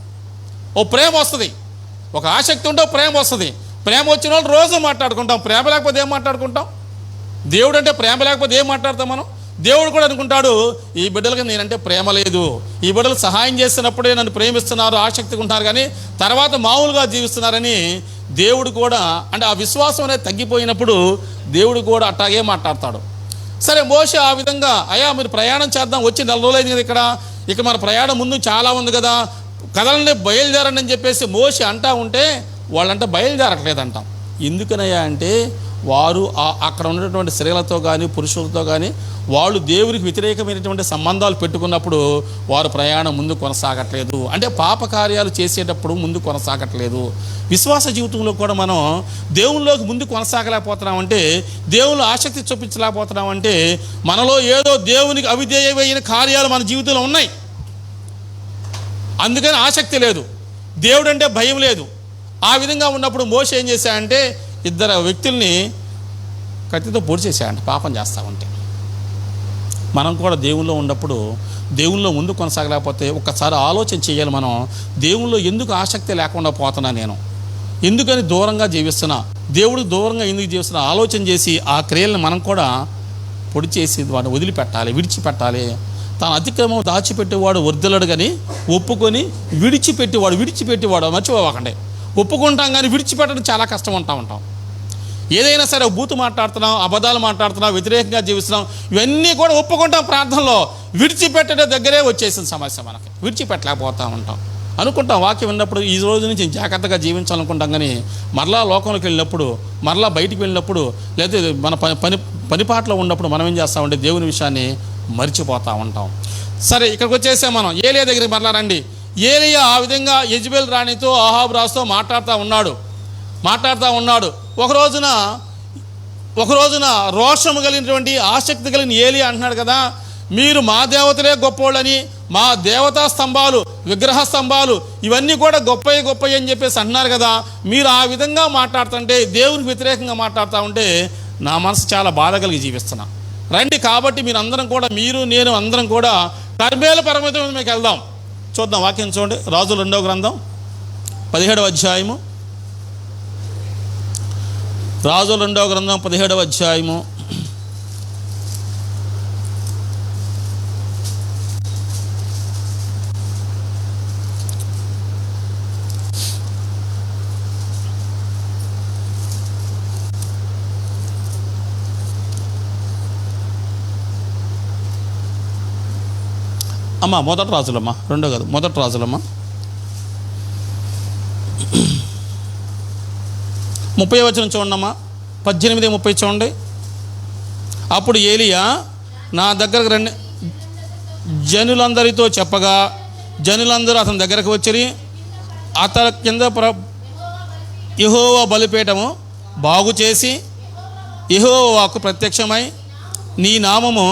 ఓ ప్రేమ వస్తుంది, ఒక ఆసక్తి ఉంటే ప్రేమ వస్తుంది. ప్రేమ వచ్చిన వాళ్ళు రోజు మాట్లాడుకుంటాం. ప్రేమ లేకపోతే ఏం మాట్లాడుకుంటాం? దేవుడు అంటే ప్రేమ లేకపోతే ఏం మాట్లాడతాం మనం? దేవుడు కూడా అనుకుంటాడు, ఈ బిడ్డలకి నేనంటే ప్రేమ లేదు, ఈ బిడ్డలు సహాయం చేస్తున్నప్పుడే నన్ను ప్రేమిస్తున్నారు, ఆసక్తిగా ఉంటారు, కానీ తర్వాత మామూలుగా జీవిస్తున్నారని దేవుడు కూడా, అంటే ఆ విశ్వాసం అనేది తగ్గిపోయినప్పుడు దేవుడు కూడా అట్టాగే మాట్లాడతాడు. సరే, మోషే ఆ విధంగా, అయ్యా మీరు ప్రయాణం చేద్దాం, వచ్చి 4 రోజులు అయింది కదా, ఇక మన ప్రయాణం ముందు చాలా ఉంది కదా, కథలనే బయలుదేరండి అని చెప్పేసి మోషే అంటా ఉంటే వాళ్ళంటే బయలుదేరట్లేదంటాం. ఎందుకనయ్యా అంటే వారు అక్కడ ఉన్నటువంటి స్త్రీలతో కానీ పురుషులతో కానీ వాళ్ళు దేవునికి వ్యతిరేకమైనటువంటి సంబంధాలు పెట్టుకున్నప్పుడు వారు ప్రయాణం ముందు కొనసాగట్లేదు. అంటే పాప కార్యాలు చేసేటప్పుడు ముందు కొనసాగట్లేదు. విశ్వాస జీవితంలో కూడా మనం దేవునిలోకి ముందు కొనసాగలేకపోతున్నామంటే, దేవునిలో ఆసక్తి చూపించలేకపోతున్నామంటే మనలో ఏదో దేవునికి అవిధేయమైన కార్యాలు మన జీవితంలో ఉన్నాయి. అందుకని ఆసక్తి లేదు, దేవుడు అంటే భయం లేదు. ఆ విధంగా ఉన్నప్పుడు మోషే ఏం చేశాడంటే 2 వ్యక్తుల్ని కత్తితో పొడి చేశాడంట, పాపం చేస్తూ ఉంటే. మనం కూడా దేవుల్లో ఉన్నప్పుడు దేవుల్లో ముందు కొనసాగలేకపోతే ఒక్కసారి ఆలోచన చేయాలి. మనం దేవుల్లో ఎందుకు ఆసక్తి లేకుండా పోతున్నా, నేను ఎందుకని దూరంగా జీవిస్తున్నా, దేవుడికి దూరంగా ఎందుకు జీవిస్తున్నా ఆలోచన చేసి ఆ క్రియలను మనం కూడా పొడి చేసి వాడిని వదిలిపెట్టాలి, విడిచిపెట్టాలి. తాను అతిక్రమం దాచిపెట్టేవాడు వర్ధిల్లడు కానీ ఒప్పుకొని విడిచిపెట్టేవాడు మర్చిపోవాకండి. ఒప్పుకుంటాం కానీ విడిచిపెట్టడం చాలా కష్టం ఉంటాం. ఏదైనా సరే బూతు మాట్లాడుతున్నాం, అబద్ధాలు మాట్లాడుతున్నాం, వ్యతిరేకంగా జీవిస్తున్నాం, ఇవన్నీ కూడా ఒప్పుకుంటాం. ప్రార్థనలో విడిచిపెట్టడం దగ్గరే వచ్చేసిన సమస్య మనకి. విడిచిపెట్టలేకపోతూ ఉంటాం, అనుకుంటాం వాక్యం విన్నప్పుడు ఈ రోజు నుంచి జాగ్రత్తగా జీవించాలనుకుంటాం. కానీ మరలా లోకంలోకి వెళ్ళినప్పుడు, మరలా బయటికి వెళ్ళినప్పుడు, లేదా మన పనిపాట్లో ఉన్నప్పుడు మనం ఏం చేస్తామంటే దేవుని విషయాన్ని మర్చిపోతూ ఉంటాం. సరే, ఇక్కడికి వచ్చేసే మనం ఏలియా దగ్గరికి మరలా రండి. ఏలియా ఆ విధంగా యెజబెల్ రాణితో అహాబు రాజుతో మాట్లాడుతూ ఉన్నాడు. ఒక రోజున రోషము కలిగినటువంటి ఆసక్తి కలిగిన ఏలియా అంటున్నాడు కదా, మీరు మా దేవతలే గొప్పోళ్ళని, మా దేవతా స్తంభాలు, విగ్రహ స్తంభాలు ఇవన్నీ కూడా గొప్పవి అని చెప్పేసి అంటున్నారు కదా, మీరు ఆ విధంగా మాట్లాడుతుంటే, దేవునికి వ్యతిరేకంగా మాట్లాడుతూ ఉంటే నా మనసు చాలా బాధ కలిగి జీవిస్తున్నా. రండి, కాబట్టి మీరు నేను అందరం కూడా కర్మేలు పర్వతం మీద మీకు వెళ్దాం. చూద్దాం, వాక్యం చూడండి. రాజుల 2వ గ్రంథం 17వ అధ్యాయము. రాజుల 2వ గ్రంథం 17వ అధ్యాయము. అమ్మ మొదటి రాజులమ్మ, 2 కాదు, మొదటి రాజులమ్మ 30వ వచనం చూడమ్మా, 18-30 చూడండి. అప్పుడు ఏలియా నా దగ్గరకు రండి జనులందరితో చెప్పగా, జనులందరూ అతని దగ్గరకు వచ్చి అతని కింద యెహోవా బలిపీఠము బాగు చేసి యెహోవాకు ప్రత్యక్షమై నీ నామము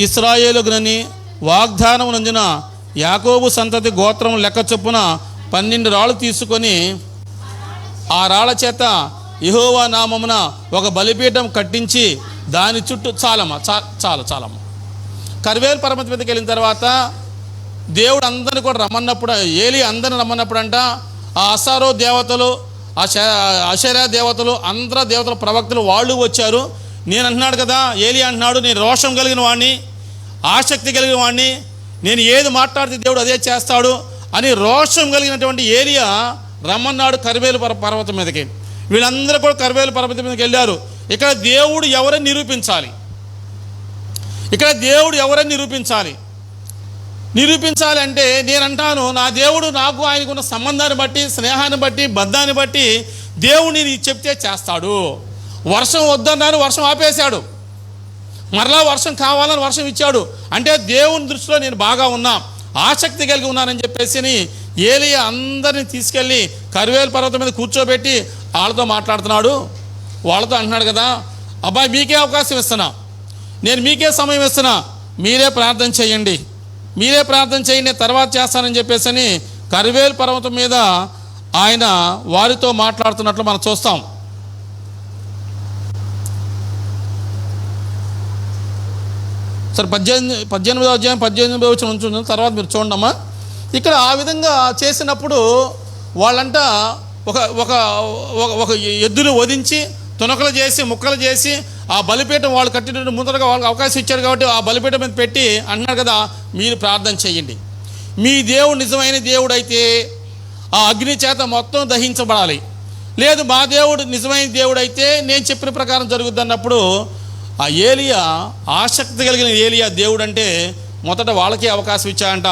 ఇశ్రాయేలుగునని వాగ్దానమునందున యాకోబు సంతతి గోత్రం లెక్క చొప్పున 12 రాళ్ళు తీసుకొని ఆ రాళ్ల చేత యెహోవా నామమున ఒక బలిపీఠం కట్టించి దాని చుట్టూ చాలమ్మ. కర్మేలు పర్వతం మీదకి వెళ్ళిన తర్వాత దేవుడు అందరిని కూడా రమ్మన్నప్పుడు, ఏలి అందరిని రమ్మన్నప్పుడు అంట, ఆ అసారో దేవతలు, అషరా దేవతలు, అందరూ దేవతల ప్రవక్తలు వాళ్ళు వచ్చారు. నేను అంటున్నాడు కదా, ఏలి అంటున్నాడు, నేను రోషం కలిగిన వాడిని, ఆసక్తి కలిగిన వాడిని, నేను ఏది మాట్లాడితే దేవుడు అదే చేస్తాడు అని రోషం కలిగినటువంటి ఏలియా రమ్మన్నాడు కర్మేలు పర్వతం మీదకి. వీళ్ళందరూ కూడా కర్మేలు పర్వతం మీదకి వెళ్ళారు. ఇక్కడ దేవుడు ఎవరని నిరూపించాలి అంటే నేనంటాను, నా దేవుడు నాకు ఆయనకున్న సంబంధాన్ని బట్టి, స్నేహాన్ని బట్టి, బంధాన్ని బట్టి దేవుడిని చెప్తే చేస్తాడు. వర్షం వద్దన్నాను, వర్షం ఆపేశాడు. మరలా వర్షం కావాలని వర్షం ఇచ్చాడు. అంటే దేవుని దృష్టిలో నేను బాగా ఉన్నా, ఆసక్తి కలిగి ఉన్నానని చెప్పేసి ఏలియా అందరిని తీసుకెళ్ళి కర్వేలు పర్వతం మీద కూర్చోబెట్టి వాళ్ళతో మాట్లాడుతున్నాడు. వాళ్ళతో అంటున్నాడు కదా, అబ్బాయి మీకే అవకాశం ఇస్తున్నా, నేను మీకే సమయం ఇస్తున్నా, మీరే ప్రార్థన చేయండి, మీరే ప్రార్థన చేయండి, తర్వాత చేస్తానని చెప్పేసి కర్వేలు పర్వతం మీద ఆయన వారితో మాట్లాడుతున్నట్లు మనం చూస్తాం. సరే 18వ అధ్యాయం 18వ వచనం ఉంచుంది, తర్వాత మీరు చూడమ్మా. ఇక్కడ ఆ విధంగా చేసినప్పుడు వాళ్ళంట ఒక ఒక ఒక ఎద్దును వధించి తునకలు చేసి ముక్కలు చేసి ఆ బలిపీఠం వాళ్ళు కట్టినట్టు ముందరగా వాళ్ళకి అవకాశం ఇచ్చారు కాబట్టి ఆ బలిపీఠం మీద పెట్టి అన్నారు కదా, మీరు ప్రార్థన చేయండి, మీ దేవుడు నిజమైన దేవుడు అయితే ఆ అగ్ని చేత మొత్తం దహించబడాలి, లేదు మా దేవుడు నిజమైన దేవుడు అయితే నేను చెప్పిన ప్రకారం జరుగుద్ది అన్నప్పుడు ఆ ఏలియా, ఆసక్తి కలిగిన ఏలియా దేవుడు అంటే మొదట వాళ్ళకే అవకాశం ఇచ్చాయంట.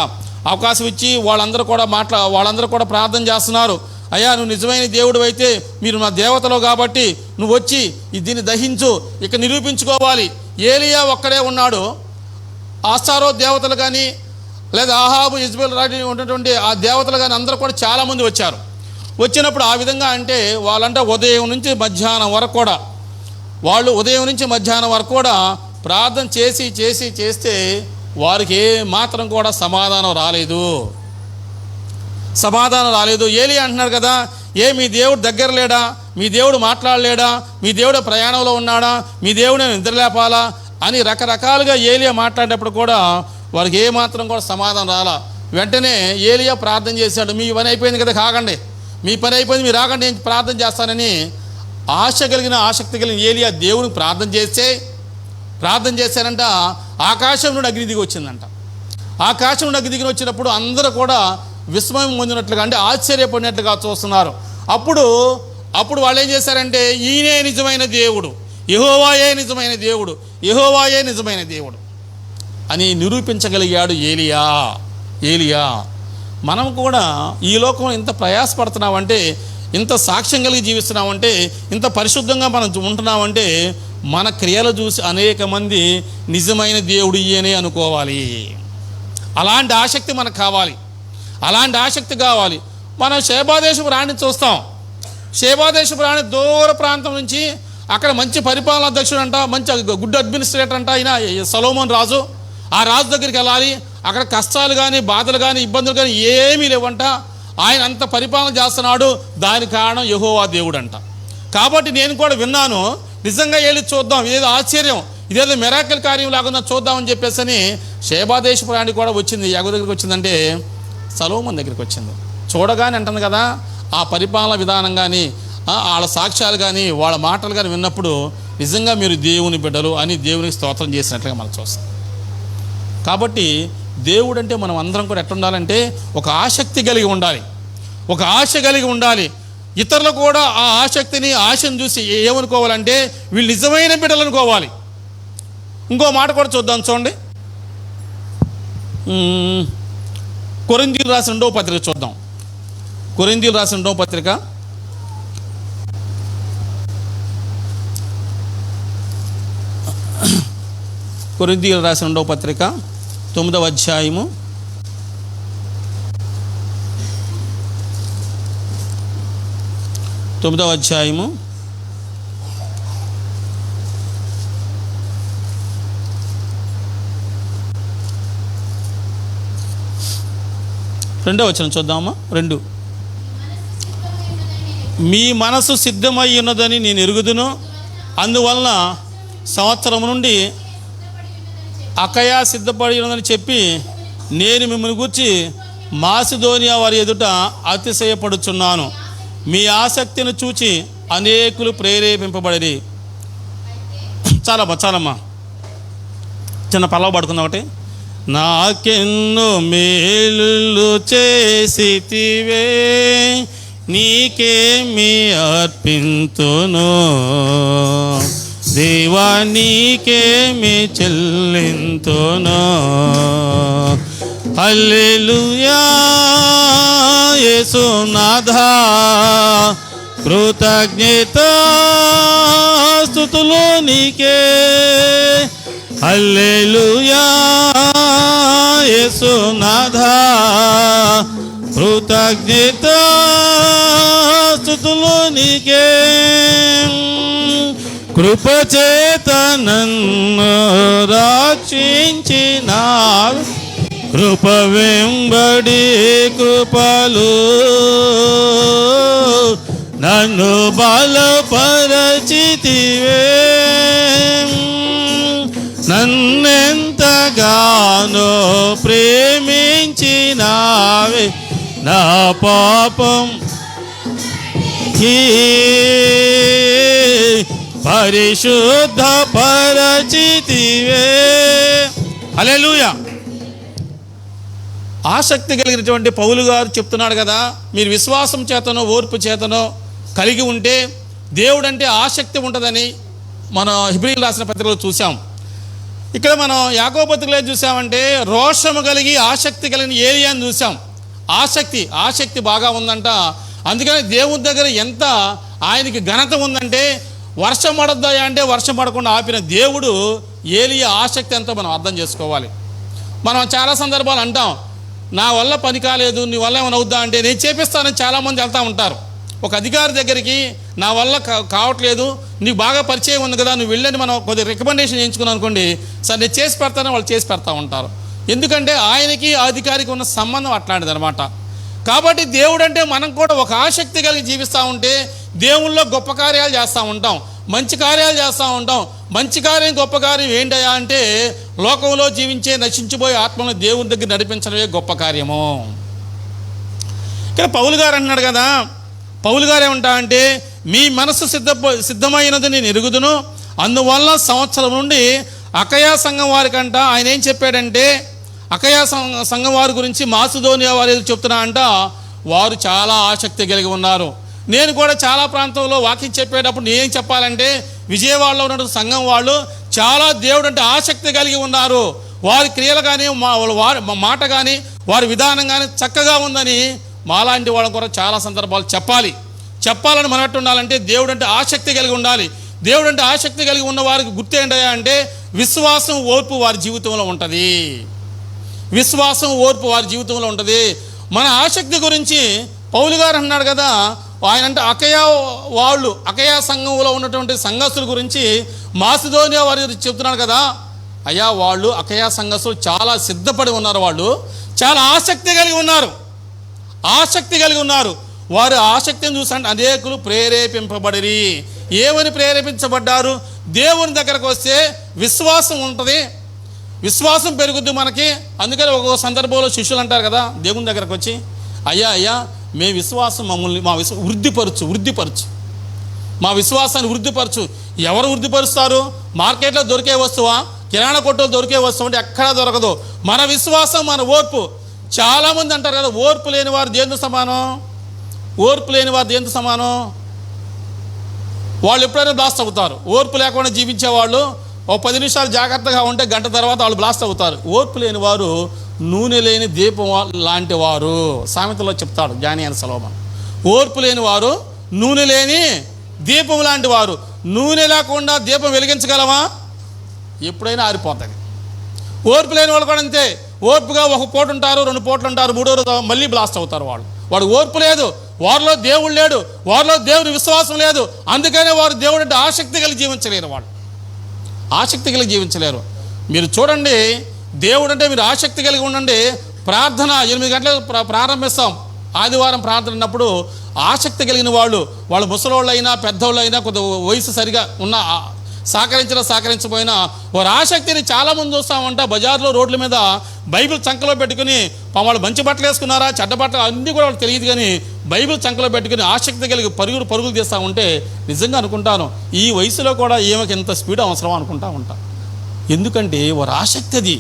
అవకాశం ఇచ్చి వాళ్ళందరూ కూడా ప్రార్థన చేస్తున్నారు. అయ్యా నువ్వు నిజమైన దేవుడు అయితే మీరు నా దేవతలో కాబట్టి నువ్వు వచ్చి దీన్ని దహించు, ఇక నిరూపించుకోవాలి. ఏలియా ఒక్కడే ఉన్నాడు, ఆస్తారో దేవతలు కానీ లేదా ఆహాబు ఇజ్బేల్ రాజు ఉన్నటువంటి ఆ దేవతలు కానీ అందరూ కూడా చాలామంది వచ్చారు. వచ్చినప్పుడు ఆ విధంగా అంటే వాళ్ళంటే ఉదయం నుంచి మధ్యాహ్నం వరకు కూడా ప్రార్థన చేస్తే వారికి ఏ మాత్రం కూడా సమాధానం రాలేదు. ఏలియా అంటున్నాడు కదా, మీ దేవుడు దగ్గర లేడా, మీ దేవుడు మాట్లాడలేడా, మీ దేవుడు ప్రయాణంలో ఉన్నాడా, మీ దేవుడు నేను నిద్రలేపాలా అని రకరకాలుగా ఏలియా మాట్లాడేటప్పుడు కూడా వారికి ఏ మాత్రం కూడా సమాధానం రాలా. వెంటనే ఏలియా ప్రార్థన చేశాడు, మీ పని అయిపోయింది కదా, కాకండి, మీ పని అయిపోయింది, మీరు రాకండి, నేను ప్రార్థన చేస్తానని ఆసక్తి కలిగిన ఏలియా దేవునికి ప్రార్థన చేశారంట. ఆకాశం నుండి అగ్ని దిగి వచ్చిందంట. ఆకాశం నుండి అగ్ని దిగి వచ్చినప్పుడు అందరూ కూడా విస్మయం పొందినట్లుగా అంటే ఆశ్చర్యపడినట్లుగా చూస్తున్నారు. అప్పుడు వాళ్ళు ఏం చేశారంటే ఈయనే నిజమైన దేవుడు, యెహోవాయే నిజమైన దేవుడు అని నిరూపించగలిగాడు ఏలియా. మనం కూడా ఈ లోకంలో ఇంత ప్రయాసపడుతున్నామంటే, ఇంత సాక్ష్యం కలిగి జీవిస్తున్నామంటే, ఇంత పరిశుద్ధంగా మనం ఉంటున్నామంటే మన క్రియలు చూసి అనేక మంది నిజమైన దేవుడు ఈయనే అనుకోవాలి. అలాంటి ఆసక్తి మనకు కావాలి, మనం షేబాదేశపు రాణిని చూస్తాం. షేబాదేశపు రాణి దూర ప్రాంతం నుంచి అక్కడ మంచి పరిపాలనా అధ్యక్షుడు అంట, మంచి గుడ్ అడ్మినిస్ట్రేటర్ అంట ఆయన సొలొమోను రాజు. ఆ రాజు దగ్గరికి వెళ్ళాలి, అక్కడ కష్టాలు కానీ బాధలు కానీ ఇబ్బందులు కానీ ఏమీ లేవంట. ఆయన అంత పరిపాలన చేస్తున్నాడు, దానికి కారణం యెహోవా దేవుడు అంట. కాబట్టి నేను కూడా విన్నాను, నిజంగా వెళ్ళి చూద్దాం, ఇదేదో ఆశ్చర్యం, ఇదేదో మిరాకిల్ కార్యం లాగా చూద్దామని చెప్పేసి షేబాదేశపు రాణి కూడా వచ్చింది. ఎవరి దగ్గరికి వచ్చిందంటే సొలొమోను దగ్గరికి వచ్చింది. చూడగానే అంటుంది కదా, ఆ పరిపాలన విధానం కానీ వాళ్ళ సాక్ష్యాలు కానీ వాళ్ళ మాటలు కానీ విన్నప్పుడు నిజంగా మీరు దేవుని బిడ్డలు అని దేవునికి స్తోత్రం చేసినట్లుగా మనం చూస్తాం. కాబట్టి దేవుడు అంటే మనం అందరం కూడా ఎట్లా ఉండాలంటే ఒక ఆసక్తి కలిగి ఉండాలి. ఇతరులు కూడా ఆ ఆశను చూసి ఏమనుకోవాలంటే వీళ్ళు నిజమైన బిడ్డలు అనుకోవాలి. ఇంకో మాట కూడా చూద్దాం, చూడండి. కొరింథీయులకు రాసిన 2వ పత్రిక చూద్దాం. కొరింథీయులకు రాసిన 2వ పత్రిక 9వ అధ్యాయము 9వ అధ్యాయము 2వ వచనం చూద్దామా. 2 మీ మనసు సిద్ధమై ఉన్నదని నేను ఎరుగుదును, అందువలన సంవత్సరం నుండి అకయా సిద్ధపడి ఉన్నదని చెప్పి నేను మిమ్మల్ని గూర్చి మాసిదోనియా వారి ఎదుట అతిశయపడుచున్నాను. మీ ఆసక్తిని చూచి అనేకులు ప్రేరేపింపబడి. చాలమ్మా చిన్న పల్లవ పడుకుందాం. ఒకటి, నాకెన్నో మేలు చేసితివే, నీకేమి అర్పింతును, దేవా నీకేమి చెల్లింతును. హల్లెలూయా యేసునాథా, కృతజ్ఞతా స్తుతులు నీకే. హల్లెలూయా యేసునాథా, కృతజ్ఞత స్తుతులు నీకే, కృపచేత నన్ను రక్షించిన కృప వెంబడి కృపలు నన్ను బలపరచితివే, నన్నెంతగానో ప్రేమించినావే, నా పాపం పరిశుద్ధ పరచితివే. హల్లెలూయా. ఆసక్తి కలిగినటువంటి పౌలు గారు చెప్తున్నాడు కదా, మీరు విశ్వాసం చేతనో ఓర్పు చేతనో కలిగి ఉంటే దేవుడంటే ఆసక్తి ఉంటుందని మనం హెబ్రీయులకు రాసిన పత్రికలో చూసాం. ఇక్కడ మనం యాకోబు పత్రికలో చూసామంటే రోషము కలిగి ఆసక్తి కలిగిన ఏలియాని చూసాం. ఆసక్తి బాగా ఉందంట. అందుకని దేవుని దగ్గర ఎంత ఆయనకి ఘనత ఉందంటే, వర్షం పడద్దాయా అంటే వర్షం పడకుండా ఆపిన దేవుడు ఏలియా ఆసక్తి ఎంతో మనం అర్థం చేసుకోవాలి. మనం చాలా సందర్భాలు అంటాం, నా వల్ల పని కాలేదు, నీ వల్ల ఏమైనా అవుద్దా అంటే నేను చేపిస్తానని చాలామంది వెళ్తూ ఉంటారు. ఒక అధికారి దగ్గరికి నా వల్ల కావట్లేదు, నీకు బాగా పరిచయం ఉంది కదా, నువ్వు వెళ్ళని మనం కొద్దిగా రికమెండేషన్ చేయించుకున్నాను అనుకోండి, సార్ నేను చేసి పెడతానని వాళ్ళు చేసి పెడతా ఉంటారు. ఎందుకంటే ఆయనకి ఆ అధికారికి ఉన్న సంబంధం అట్లాంటిది అనమాట. కాబట్టి దేవుడు అంటే మనం కూడా ఒక ఆసక్తి కలిగి జీవిస్తూ ఉంటే దేవుళ్ళో గొప్ప కార్యాలు చేస్తూ ఉంటాం, మంచి కార్యాలు చేస్తూ ఉంటాం. మంచి కార్యం గొప్ప కార్యం ఏంటయ్యా అంటే, లోకంలో జీవించే నశించిపోయే ఆత్మను దేవుని దగ్గర నడిపించడమే గొప్ప కార్యము. ఇక్కడ పౌలు గారు అంటున్నాడు కదా, పౌలు గారు ఏమంటా అంటే, మీ మనసు సిద్ధమైనది నేను ఎరుగుదును, అందువల్ల సంవత్సరం నుండి అకయా సంఘం వారికంట ఆయన ఏం చెప్పాడంటే, అకయా సంఘం వారి గురించి మాసిదోనియా వారు చెప్తున్నా అంట, వారు చాలా ఆసక్తి కలిగి ఉన్నారు. నేను కూడా చాలా ప్రాంతంలో వాక్యం చెప్పేటప్పుడు నేనేం చెప్పాలంటే, విజయవాడలో ఉన్న సంఘం వాళ్ళు చాలా దేవుడు అంటే ఆసక్తి కలిగి ఉన్నారు, వారి క్రియలు కానీ వారి మాట కానీ వారి విధానం కానీ చక్కగా ఉందని మాలాంటి వాళ్ళ కూడా చాలా సందర్భాలు చెప్పాలని మనట్టు ఉండాలంటే దేవుడు అంటే ఆసక్తి కలిగి ఉండాలి. దేవుడు అంటే ఆసక్తి కలిగి ఉన్న వారికి గుర్తు ఏంటయ్యా అంటే, విశ్వాసం ఓర్పు వారి జీవితంలో ఉంటుంది. విశ్వాసం ఓర్పు వారి జీవితంలో ఉంటుంది. మన ఆసక్తి గురించి పౌలు గారు అన్నాడు కదా, ఆయన అంటే అకయా సంఘంలో ఉన్నటువంటి సంఘస్థుల గురించి మాసిదోనియా వారి చెప్తున్నాడు కదా, అయ్యా వాళ్ళు అకయా సంఘస్థులు చాలా సిద్ధపడి ఉన్నారు, వాళ్ళు చాలా ఆసక్తి కలిగి ఉన్నారు. వారి ఆసక్తిని చూసంటే అనేకులు ప్రేరేపింపబడిరి. ఏమని ప్రేరేపించబడ్డారు? దేవుని దగ్గరకు వస్తే విశ్వాసం ఉంటుంది, విశ్వాసం పెరుగుద్ది మనకి. అందుకని ఒక సందర్భంలో శిష్యులు అంటారు కదా దేవుని దగ్గరకు వచ్చి, అయ్యా మేము విశ్వాసం వృద్ధిపరచు, మా విశ్వాసాన్ని వృద్ధిపరచు. ఎవరు వృద్ధిపరుస్తారు? మార్కెట్లో దొరికే వస్తువా, కిరాణా కొట్టులో దొరికే వస్తువు అంటే ఎక్కడా దొరకదు. మన విశ్వాసం, మన ఓర్పు. చాలామంది అంటారు కదా, ఓర్పు లేని వారు దేంతో సమానం? వాళ్ళు ఎప్పుడైనా బ్లాస్ట్ అవుతారు. ఓర్పు లేకుండా జీవించే వాళ్ళు ఓ 10 నిమిషాలు జాగ్రత్తగా ఉంటే గంట తర్వాత వాళ్ళు బ్లాస్ట్ అవుతారు. ఓర్పు లేని వారు నూనె లేని దీపం లాంటి వారు, సామెతలో చెప్తాడు జ్ఞాని అయిన సొలొమోను. ఓర్పు లేని వారు నూనె లేని దీపం లాంటి వారు. నూనె లేకుండా దీపం వెలిగించగలమా? ఎప్పుడైనా ఆరిపోతుంది. ఓర్పు లేని వాళ్ళు కూడా అంతే. ఓర్పుగా ఒక పూట ఉంటారు, 2 పూటలు ఉంటారు, 3వ రోజు మళ్ళీ బ్లాస్ట్ అవుతారు. వాడు ఓర్పు లేదు, వారిలో దేవుడు లేడు, వారిలో దేవుని విశ్వాసం లేదు. అందుకనే వారు దేవుడు అంటే ఆసక్తి కలిగి జీవించలేరు. మీరు చూడండి, దేవుడు అంటే మీరు ఆసక్తి కలిగి ఉండండి. ప్రార్థన 8 గంటలకు ప్రారంభిస్తాం. ఆదివారం ప్రార్థన ఉన్నప్పుడు ఆసక్తి కలిగిన వాళ్ళు ముసలోళ్ళు అయినా పెద్దోళ్ళు అయినా కొద్ది వయసు సరిగా ఉన్న సహకరించకపోయినా వారు ఆసక్తిని చాలామంది చూస్తామంట. బజార్లో రోడ్ల మీద బైబిల్ చంకలో పెట్టుకుని, వాళ్ళు మంచి బట్టలు వేసుకున్నారా చెడ్డ బట్టలు అన్నీ కూడా వాళ్ళకి తెలియదు, కానీ బైబిల్ చంకలో పెట్టుకుని ఆసక్తి కలిగి పరుగులు తీస్తూ ఉంటే నిజంగా అనుకుంటాను, ఈ వయసులో కూడా ఏమకి ఎంత స్పీడ్ అవసరం అనుకుంటా ఉంటా. ఎందుకంటే వారు ఆసక్తి అది.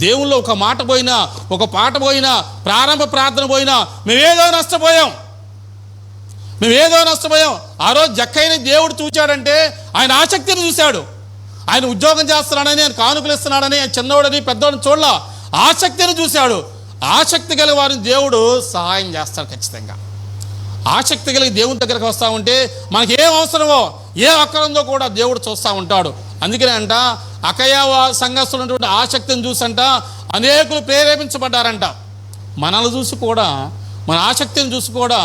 దేవుళ్ళు ఒక మాట పోయినా, ఒక పాట పోయినా, ప్రారంభ ప్రార్థన పోయినా మేమేదో నష్టపోయాం. ఆ రోజు జక్కయ్యని దేవుడు చూచాడంటే ఆయన ఆసక్తిని చూశాడు. ఆయన ఉద్యోగం చేస్తున్నాడని, ఆయన కానుకలు ఇస్తున్నాడని, ఆయన చిన్నవాడని పెద్దవాడిని చూడలా, ఆసక్తిని చూశాడు. ఆసక్తి కలిగి వారిని దేవుడు సహాయం చేస్తాడు ఖచ్చితంగా. ఆసక్తి కలిగి దేవుని దగ్గరకు వస్తూ ఉంటే మనకి ఏం అవసరమో, ఏ అక్కరందో కూడా దేవుడు చూస్తూ ఉంటాడు. అందుకనే అంట అకయా సంఘస్థులున్నటువంటి ఆసక్తిని చూసంట అనేకులు ప్రేరేపించబడ్డారంట. మనల్ని చూసి కూడా మన ఆసక్తిని చూసి కూడా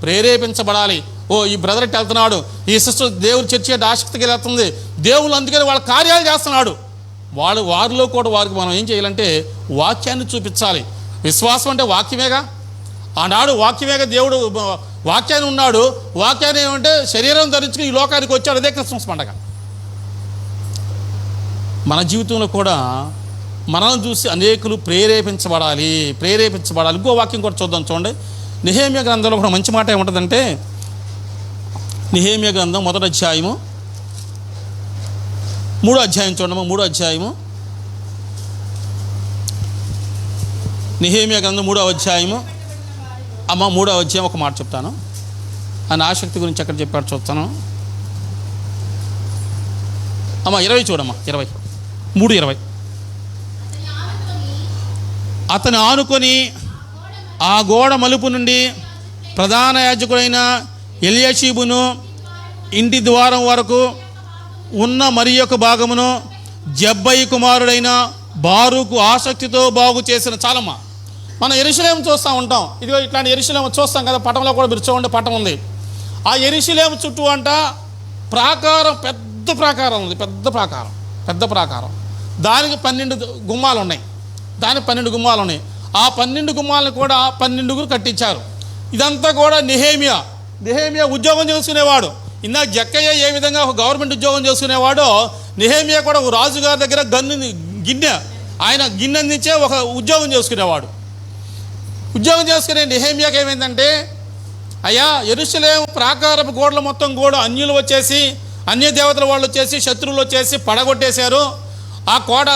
ప్రేరేపించబడాలి. ఓ ఈ బ్రదర్ ఇట్లా వెళ్తున్నాడు, ఈ సిస్టర్ దేవుడు చర్చి అంటే ఆసక్తిగా వెళ్తుంది, దేవుడు అందుకని వాళ్ళ కార్యాలు చేస్తున్నాడు, వారిలో కూడా వారికి మనం ఏం చేయాలంటే వాక్యాన్ని చూపించాలి. విశ్వాసం అంటే వాక్యమేగా. ఆనాడు వాక్యమేగా, దేవుడు వాక్యాన్ని ఉన్నాడు. వాక్యాన్ని ఏమంటే శరీరం ధరించుకుని ఈ లోకానికి వచ్చాడు. అదే క్రిస్మస్ పండగ. మన జీవితంలో కూడా మనల్ని చూసి అనేకులు ప్రేరేపించబడాలి. ఇంకో వాక్యం కూడా చూద్దాం. చూడండి, నెహెమ్యా గ్రంథంలో కూడా మంచి మాట ఏముంటుందంటే, నెహెమ్యా గ్రంథం 1వ అధ్యాయము 3వ అధ్యాయం చూడమ్మా. 3వ అధ్యాయము, నెహెమ్యా గ్రంథం 3వ అధ్యాయము. అమ్మ 3వ అధ్యాయం ఒక మాట చెప్తాను. ఆయన ఆసక్తి గురించి ఎక్కడ చెప్పాడు చూస్తాను. అమ్మ 20 చూడమ్మా. 3:20. అతను ఆనుకొని ఆ గోడ మలుపు నుండి ప్రధాన యాజకుడైన ఎలియాషీబును ఇంటి ద్వారం వరకు ఉన్న మరి యొక్క భాగమును జబ్బయి కుమారుడైన బారూకు ఆసక్తితో బాగు చేసిన. చాలమ్మా, మనం యెరూషలేము చూస్తూ ఉంటాం. ఇదిగో ఇట్లాంటి యెరూషలేము చూస్తాం కదా, పటంలో కూడా మీరు చూడండి, పటం ఉంది. ఆ యెరూషలేము చుట్టూ అంట ప్రాకారం, పెద్ద ప్రాకారం ఉంది, పెద్ద ప్రాకారం. దానికి 12 గుమ్మాలు ఉన్నాయి. ఆ 12 గుమ్మాలను కూడా 12 కట్టించారు. ఇదంతా కూడా నెహెమ్యా ఉద్యోగం చేసుకునేవాడు. ఇందాక జక్కయ్య ఏ విధంగా ఒక గవర్నమెంట్ ఉద్యోగం చేసుకునేవాడో, నెహెమ్యా కూడా ఒక రాజుగారి దగ్గర గిన్నె అందించే ఒక ఉద్యోగం చేసుకునేవాడు. ఉద్యోగం చేసుకునే నెహెమ్యాకి ఏమైందంటే, అయ్యా యెరూషలేము ప్రాకారపు గోడలు మొత్తం కూడా అన్యులు వచ్చేసి, అన్య దేవతల వాళ్ళు వచ్చేసి, శత్రువులు వచ్చేసి పడగొట్టేశారు. ఆ కోట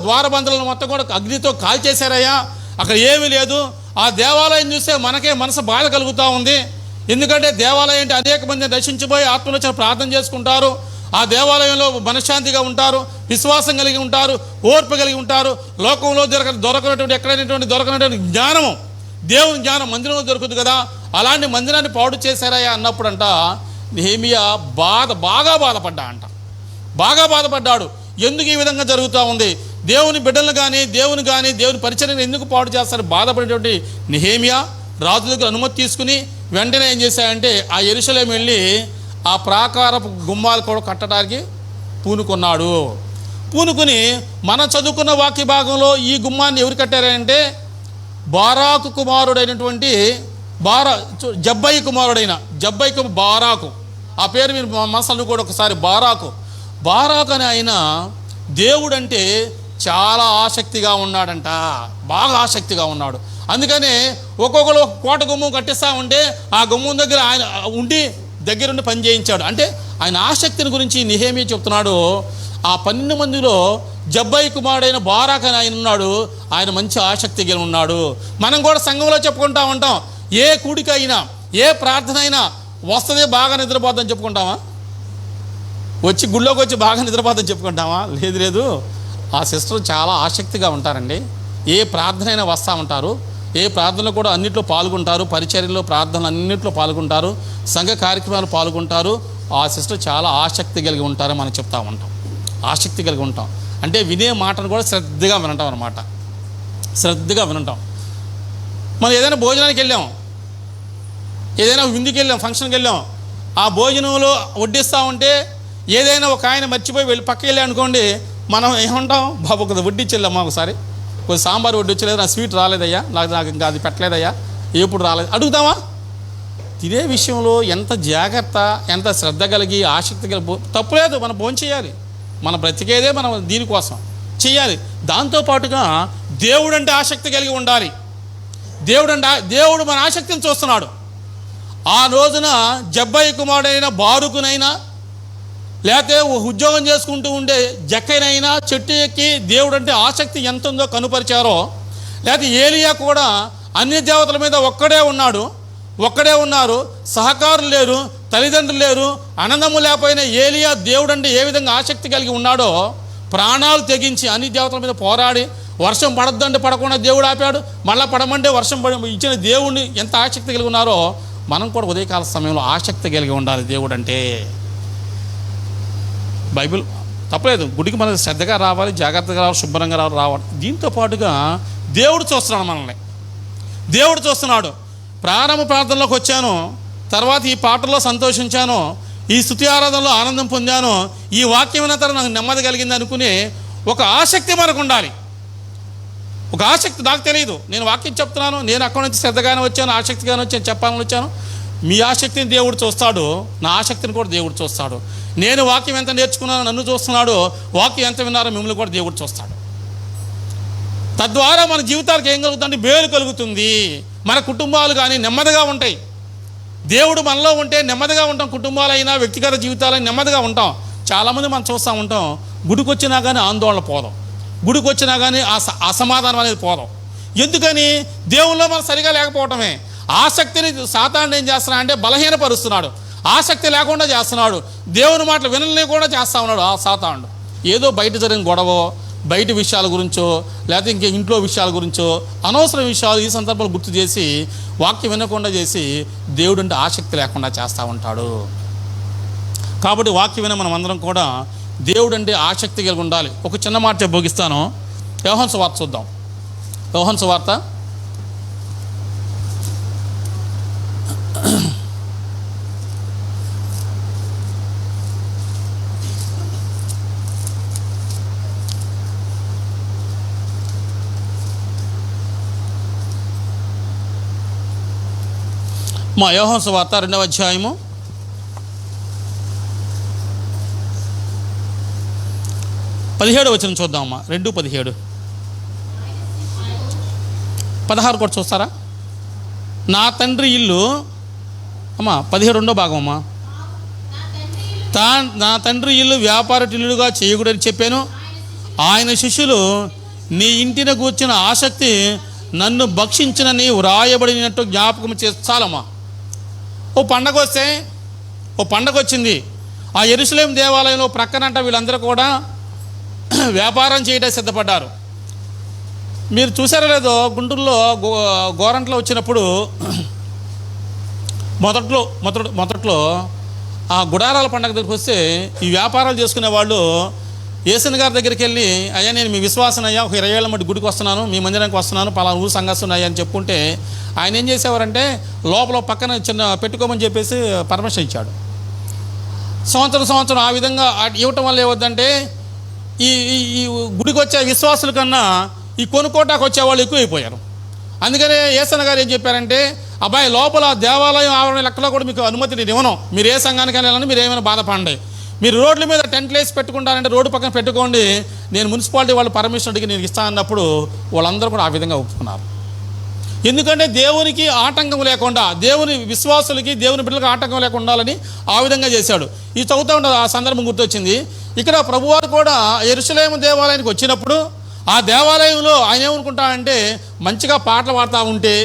ద్వారబంధులను మొత్తం కూడా అగ్నితో కాల్చేశారయ్యా. అక్కడ ఏమీ లేదు. ఆ దేవాలయం చూస్తే మనకే మనసు బాధ కలుగుతూ ఉంది. ఎందుకంటే దేవాలయం అంటే అనేక మంది రక్షించిపోయి ఆత్మలోచన ప్రార్థన చేసుకుంటారు. ఆ దేవాలయంలో మనశ్శాంతిగా ఉంటారు, విశ్వాసం కలిగి ఉంటారు, ఓర్పు కలిగి ఉంటారు. లోకంలో దొరకనటువంటి ఎక్కడైనటువంటి దొరకనటువంటి జ్ఞానము, దేవుని జ్ఞానం మందిరంలో దొరుకుతుంది కదా. అలాంటి మందిరాన్ని పాడు చేశారయ్యా అన్నప్పుడంట నెహెమ్యా బాగా బాధపడ్డాడు. ఎందుకు ఈ విధంగా జరుగుతూ ఉంది, దేవుని బిడ్డలను కానీ దేవుని పరిచర్యను ఎందుకు పాడు చేస్తారు బాధపడేటువంటి నెహెమ్యా రాజు దగ్గర అనుమతి తీసుకుని వెంటనే ఏం చేశాడంటే ఆ యెరూషలేము వెళ్ళి ఆ ప్రాకారపు గుమ్మాలు కూడా కట్టడానికి పూనుకుని మనం చదువుకున్న వాక్య భాగంలో ఈ గుమ్మాన్ని ఎవరు కట్టారంటే బారాకు కుమారుడైనటువంటి జబ్బయి కుమారుడైన బారాకు. ఆ పేరు మీరు మనసులో కూడా ఒకసారి బారాకు అని ఆయన దేవుడంటే చాలా ఆసక్తిగా ఉన్నాడంట, బాగా ఆసక్తిగా ఉన్నాడు. అందుకనే ఒక్కొక్కరు ఒక కోట గుమ్మం కట్టిస్తూ ఉంటే ఆ గుమ్మం దగ్గర ఆయన దగ్గరుండి పని చేయించాడు. అంటే ఆయన ఆసక్తిని గురించి నెహెమ్యా చెప్తున్నాడు. ఆ 12 మందిలో జబ్బయి కుమారుడైన బారాక్ అని ఆయన ఉన్నాడు. ఆయన మంచి ఆసక్తి కలిగి ఉన్నాడు. మనం కూడా సంఘంలో చెప్పుకుంటా ఉంటాం, ఏ కూడికైనా ఏ ప్రార్థన అయినా వస్తుంది బాగా నిద్రపోద్దని చెప్పుకుంటామా? గుళ్ళోకి వచ్చి బాగా నిద్రపోద్దని చెప్పుకుంటామా? లేదు. ఆ సిస్టర్ చాలా ఆసక్తిగా ఉంటారండి. ఏ ప్రార్థన అయినా వస్తూ ఉంటారు, ఏ ప్రార్థనలో కూడా అన్నింటిలో పాల్గొంటారు, పరిచర్యలో ప్రార్థనలు అన్నింటిలో పాల్గొంటారు, సంఘ కార్యక్రమాలు పాల్గొంటారు. ఆ సిస్టర్ చాలా ఆసక్తి కలిగి ఉంటారని మనం చెప్తా ఉంటాం. ఆసక్తి కలిగి ఉంటాం అంటే వినే మాటను కూడా శ్రద్ధగా వినటం అన్నమాట. మనం ఏదైనా భోజనానికి వెళ్ళాం, ఏదైనా విందుకి వెళ్ళాం, ఫంక్షన్కి వెళ్ళాం, ఆ భోజనంలో వడ్డిస్తూ ఉంటే ఏదైనా ఒక ఆయన మర్చిపోయి వెళ్ళి పక్కకి వెళ్ళి అనుకోండి, మనం ఏమంటాం, బాబు ఒక వడ్డించెళ్ళమ్మా, ఒకసారి కొంచెం సాంబార్ వడ్డించలేదు, నా స్వీట్ రాలేదయ్యా, నాకు ఇంకా అది పెట్టలేదయ్యా, ఎప్పుడు రాలేదు అడుగుతామా? తినే విషయంలో ఎంత జాగ్రత్త, ఎంత శ్రద్ధ కలిగి ఆసక్తి కలిగి, తప్పులేదు, మనం భోజనం చేయాలి, మన బ్రతికేదే మనం దీనికోసం చేయాలి. దాంతోపాటుగా దేవుడు అంటే ఆసక్తి కలిగి ఉండాలి. దేవుడు మన ఆసక్తిని చూస్తున్నాడు. ఆ రోజున జబ్బయి కుమారుడైన బారుకునైనా లేకపోతే ఉద్యోగం చేసుకుంటూ ఉండే జక్కైనైనా చెట్టు ఎక్కి దేవుడు అంటే ఆసక్తి ఎంత ఉందో కనుపరిచారో, లేకపోతే ఏలియా కూడా అన్య దేవతల మీద ఒక్కడే ఉన్నారు, సహకారులు లేరు, తల్లిదండ్రులు లేరు, ఆనందము లేకపోయినా ఏలియా దేవుడు అంటే ఏ విధంగా ఆసక్తి కలిగి ఉన్నాడో ప్రాణాలు తెగించి అన్ని దేవతల మీద పోరాడి వర్షం పడద్దంటే పడకుండా దేవుడు ఆపాడు, మళ్ళీ పడమంటే వర్షం ఇచ్చిన దేవుడిని ఎంత ఆసక్తి కలిగి ఉన్నారో మనం కూడా ఉదయకాల సమయంలో ఆసక్తి కలిగి ఉండాలి. దేవుడు అంటే బైబిల్ తప్పలేదు, గుడికి మనం శ్రద్ధగా రావాలి, జాగ్రత్తగా రావాలి, శుభ్రంగా రావాలి. దీంతో పాటుగా దేవుడు చూస్తున్నాడు మనల్ని. దేవుడు చూస్తున్నాడు. ప్రారంభ ప్రార్థనలోకి వచ్చాను, తర్వాత ఈ పాటల్లో సంతోషించాను, ఈ స్తుతి ఆరాధనలో ఆనందం పొందాను, ఈ వాక్యం విన్న తర్వాత నాకు నెమ్మది కలిగింది అనుకునే ఒక ఆసక్తి మనకు ఉండాలి. ఒక ఆసక్తి. నాకు తెలియదు, నేను వాక్యం చెప్తున్నాను, నేను అక్కడి నుంచి శ్రద్ధగానే వచ్చాను, ఆసక్తిగానే వచ్చాను, చెప్పాలని వచ్చాను. మీ ఆసక్తిని దేవుడు చూస్తాడు, నా ఆసక్తిని కూడా దేవుడు చూస్తాడు. నేను వాక్యం ఎంత నేర్చుకున్నానో నన్ను చూస్తున్నాడు, వాక్యం ఎంత విన్నారో మిమ్మల్ని కూడా దేవుడు చూస్తాడు. తద్వారా మన జీవితాలకు ఏం కలుగుతుందంటే మేలు కలుగుతుంది. మన కుటుంబాలు కానీ నెమ్మదిగా ఉంటాయి. దేవుడు మనలో ఉంటే నెమ్మదిగా ఉంటాం. కుటుంబాలైనా వ్యక్తిగత జీవితాలైనా నెమ్మదిగా ఉంటాం. చాలామంది మనం చూస్తూ ఉంటాం, గుడికి వచ్చినా కానీ ఆందోళన పోదాం, గుడికి వచ్చినా కానీ అసమాధానం అనేది పోదాం. ఎందుకని? దేవుల్లో మనం సరిగా లేకపోవటమే. ఆసక్తిని సాతానుడు ఏం చేస్తున్నా అంటే బలహీనపరుస్తున్నాడు, ఆసక్తి లేకుండా చేస్తున్నాడు, దేవుని మాటలు వినని కూడా చేస్తూ ఉన్నాడు ఆ సాతానుడు. ఏదో బయట జరిగిన గొడవ, బయట విషయాల గురించో లేకపోతే ఇంకే ఇంట్లో విషయాల గురించో అనవసర విషయాలు ఈ సందర్భాలు గుర్తు చేసి వాక్యం వినకుండా చేసి దేవుడు అంటే ఆసక్తి లేకుండా చేస్తూ ఉంటాడు. కాబట్టి వాక్యం విన మనం అందరం కూడా దేవుడు అంటే ఆసక్తి కలిగి ఉండాలి. ఒక చిన్న మాట భోగిస్తాను. యోహాను సువార్త చూద్దాం. యోహాను సువార్త యోహాను సువార్త 2వ అధ్యాయము 17వ వచనం చూద్దామమ్మా. 2:17, 16 కూడా చూస్తారా? నా తండ్రి ఇల్లు అమ్మా 17 భాగం అమ్మా. నా తండ్రి ఇల్లు వ్యాపారటిల్లుగా చేయకూడదని చెప్పాను. ఆయన శిష్యులు నీ ఇంటిని కూర్చున్న ఆసక్తి నన్ను భక్షించినని వ్రాయబడినట్టు జ్ఞాపకం చేస్తాలమ్మా. ఓ పండగ వచ్చింది. ఆ యెరూషలేము దేవాలయంలో ప్రక్కనంట వీళ్ళందరూ కూడా వ్యాపారం చేయడానికి సిద్ధపడ్డారు. మీరు చూసారో లేదో, గుంటూరులో గోరంట్లో వచ్చినప్పుడు మొదట్లో ఆ గుడారాల పండగ దగ్గరికి వస్తే ఈ వ్యాపారాలు చేసుకునే వాళ్ళు యేసన్ గారి దగ్గరికి వెళ్ళి, అయ్యా నేను మీ విశ్వాసం అయ్యా, ఒక 20 ఏళ్ళ మట్టి గుడికి వస్తున్నాను, మీ మందిరానికి వస్తున్నాను, పలానా ఊరు సంఘస్థులు అయ్యా అని చెప్పుకుంటే ఆయన ఏం చేసేవారంటే లోపల పక్కన చిన్న పెట్టుకోమని చెప్పేసి పర్మిషన్ ఇచ్చాడు. సంవత్సరం ఆ విధంగా ఇవ్వటం వల్ల ఏవద్దంటే ఈ గుడికి వచ్చే విశ్వాసుల కన్నా ఈ కొనుక్కోటాకు వచ్చేవాళ్ళు ఎక్కువైపోయారు. అందుకనే యేసన్న గారు ఏం చెప్పారంటే, అబ్బాయి లోపల దేవాలయం ఆవరణ లెక్కలో కూడా మీకు అనుమతి నేను ఇవ్వను, మీరు ఏ సంఘానికి వెళ్ళాలని మీరు ఏమైనా బాధపడండి, మీరు రోడ్ల మీద టెంట్లు వేసి పెట్టుకుంటారంటే రోడ్డు పక్కన పెట్టుకోండి, నేను మున్సిపాలిటీ వాళ్ళు పర్మిషన్ అడిగి నేను ఇస్తాను అన్నప్పుడు వాళ్ళందరూ కూడా ఆ విధంగా ఒప్పుకున్నారు. ఎందుకంటే దేవునికి ఆటంకం లేకుండా, దేవుని విశ్వాసులకి దేవుని బిడ్డలకు ఆటంకం లేకుండా ఉండాలని ఆ విధంగా చేశాడు. ఈ చదువుతూ ఉండే ఆ సందర్భం గుర్తొచ్చింది. ఇక్కడ ప్రభువారు కూడా యెరూషలేము దేవాలయానికి వచ్చినప్పుడు ఆ దేవాలయంలో ఆయన ఏమనుకుంటాడంటే మంచిగా పాటలు పాడుతూ ఉంటే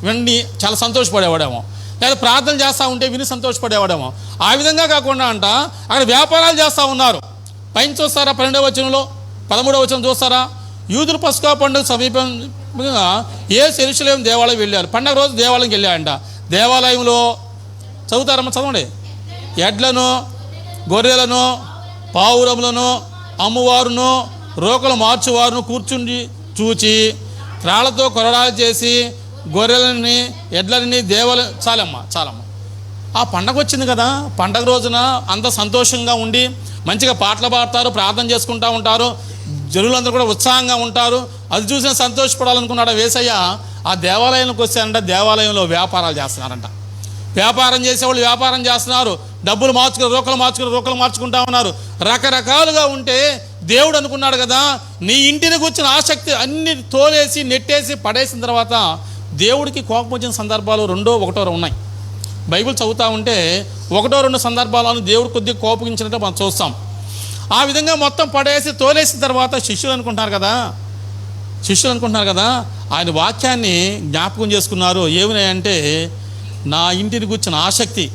విని చాలా సంతోషపడేవాడేమో, లేదా ప్రార్థన చేస్తూ ఉంటే విని సంతోషపడేవాడేమో. ఆ విధంగా కాకుండా అంట అక్కడ వ్యాపారాలు చేస్తూ ఉన్నారు. పైన చూస్తారా 12వ వచనంలో, 13వ వచనం చూస్తారా, యూదుల పస్కా పండుగ సమీపంగా యెరూషలేము దేవాలయం వెళ్ళారు. పండగ రోజు దేవాలయంకి వెళ్ళాడంట. దేవాలయంలో చదువుతారమ్మా, చదవండి. ఎడ్లను, గొర్రెలను, పావురములను అమ్మువారును, రోకలు మార్చువారును కూర్చుండి చూచి త్రాళ్లతో కొరడాలు చేసి గొర్రెలని ఎడ్లని చాలమ్మా. ఆ పండగ వచ్చింది కదా, పండగ రోజున అంత సంతోషంగా ఉండి మంచిగా పాటలు పాడతారు, ప్రార్థన చేసుకుంటూ ఉంటారు, జనులందరూ కూడా ఉత్సాహంగా ఉంటారు. అది చూసిన సంతోషపడాలనుకున్నాడు యేసయ్య. ఆ దేవాలయానికి వచ్చారంట, దేవాలయంలో వ్యాపారాలు చేస్తున్నారంట. వ్యాపారం చేసేవాళ్ళు వ్యాపారం చేస్తున్నారు, డబ్బులు రోకలు మార్చుకుంటా ఉన్నారు. రకరకాలుగా ఉంటే దేవుడు అనుకున్నాడు కదా, నీ ఇంటిని కూర్చున్న ఆసక్తి అన్ని తోలేసి నెట్టేసి పడేసిన తర్వాత దేవుడికి కోపం వచ్చిన సందర్భాలు 2 1 ఉన్నాయి. బైబిల్ చదువుతూ ఉంటే 1 2 సందర్భాలను దేవుడు కొద్దిగా కోపగించినట్టు మనం చూస్తాం. ఆ విధంగా మొత్తం పడేసి తోలేసిన తర్వాత శిష్యులు అనుకుంటున్నారు కదా ఆయన వాక్యాన్ని జ్ఞాపకం చేసుకున్నారు. ఏమినాయంటే, నా ఇంటిని కూర్చున్న ఆసక్తి,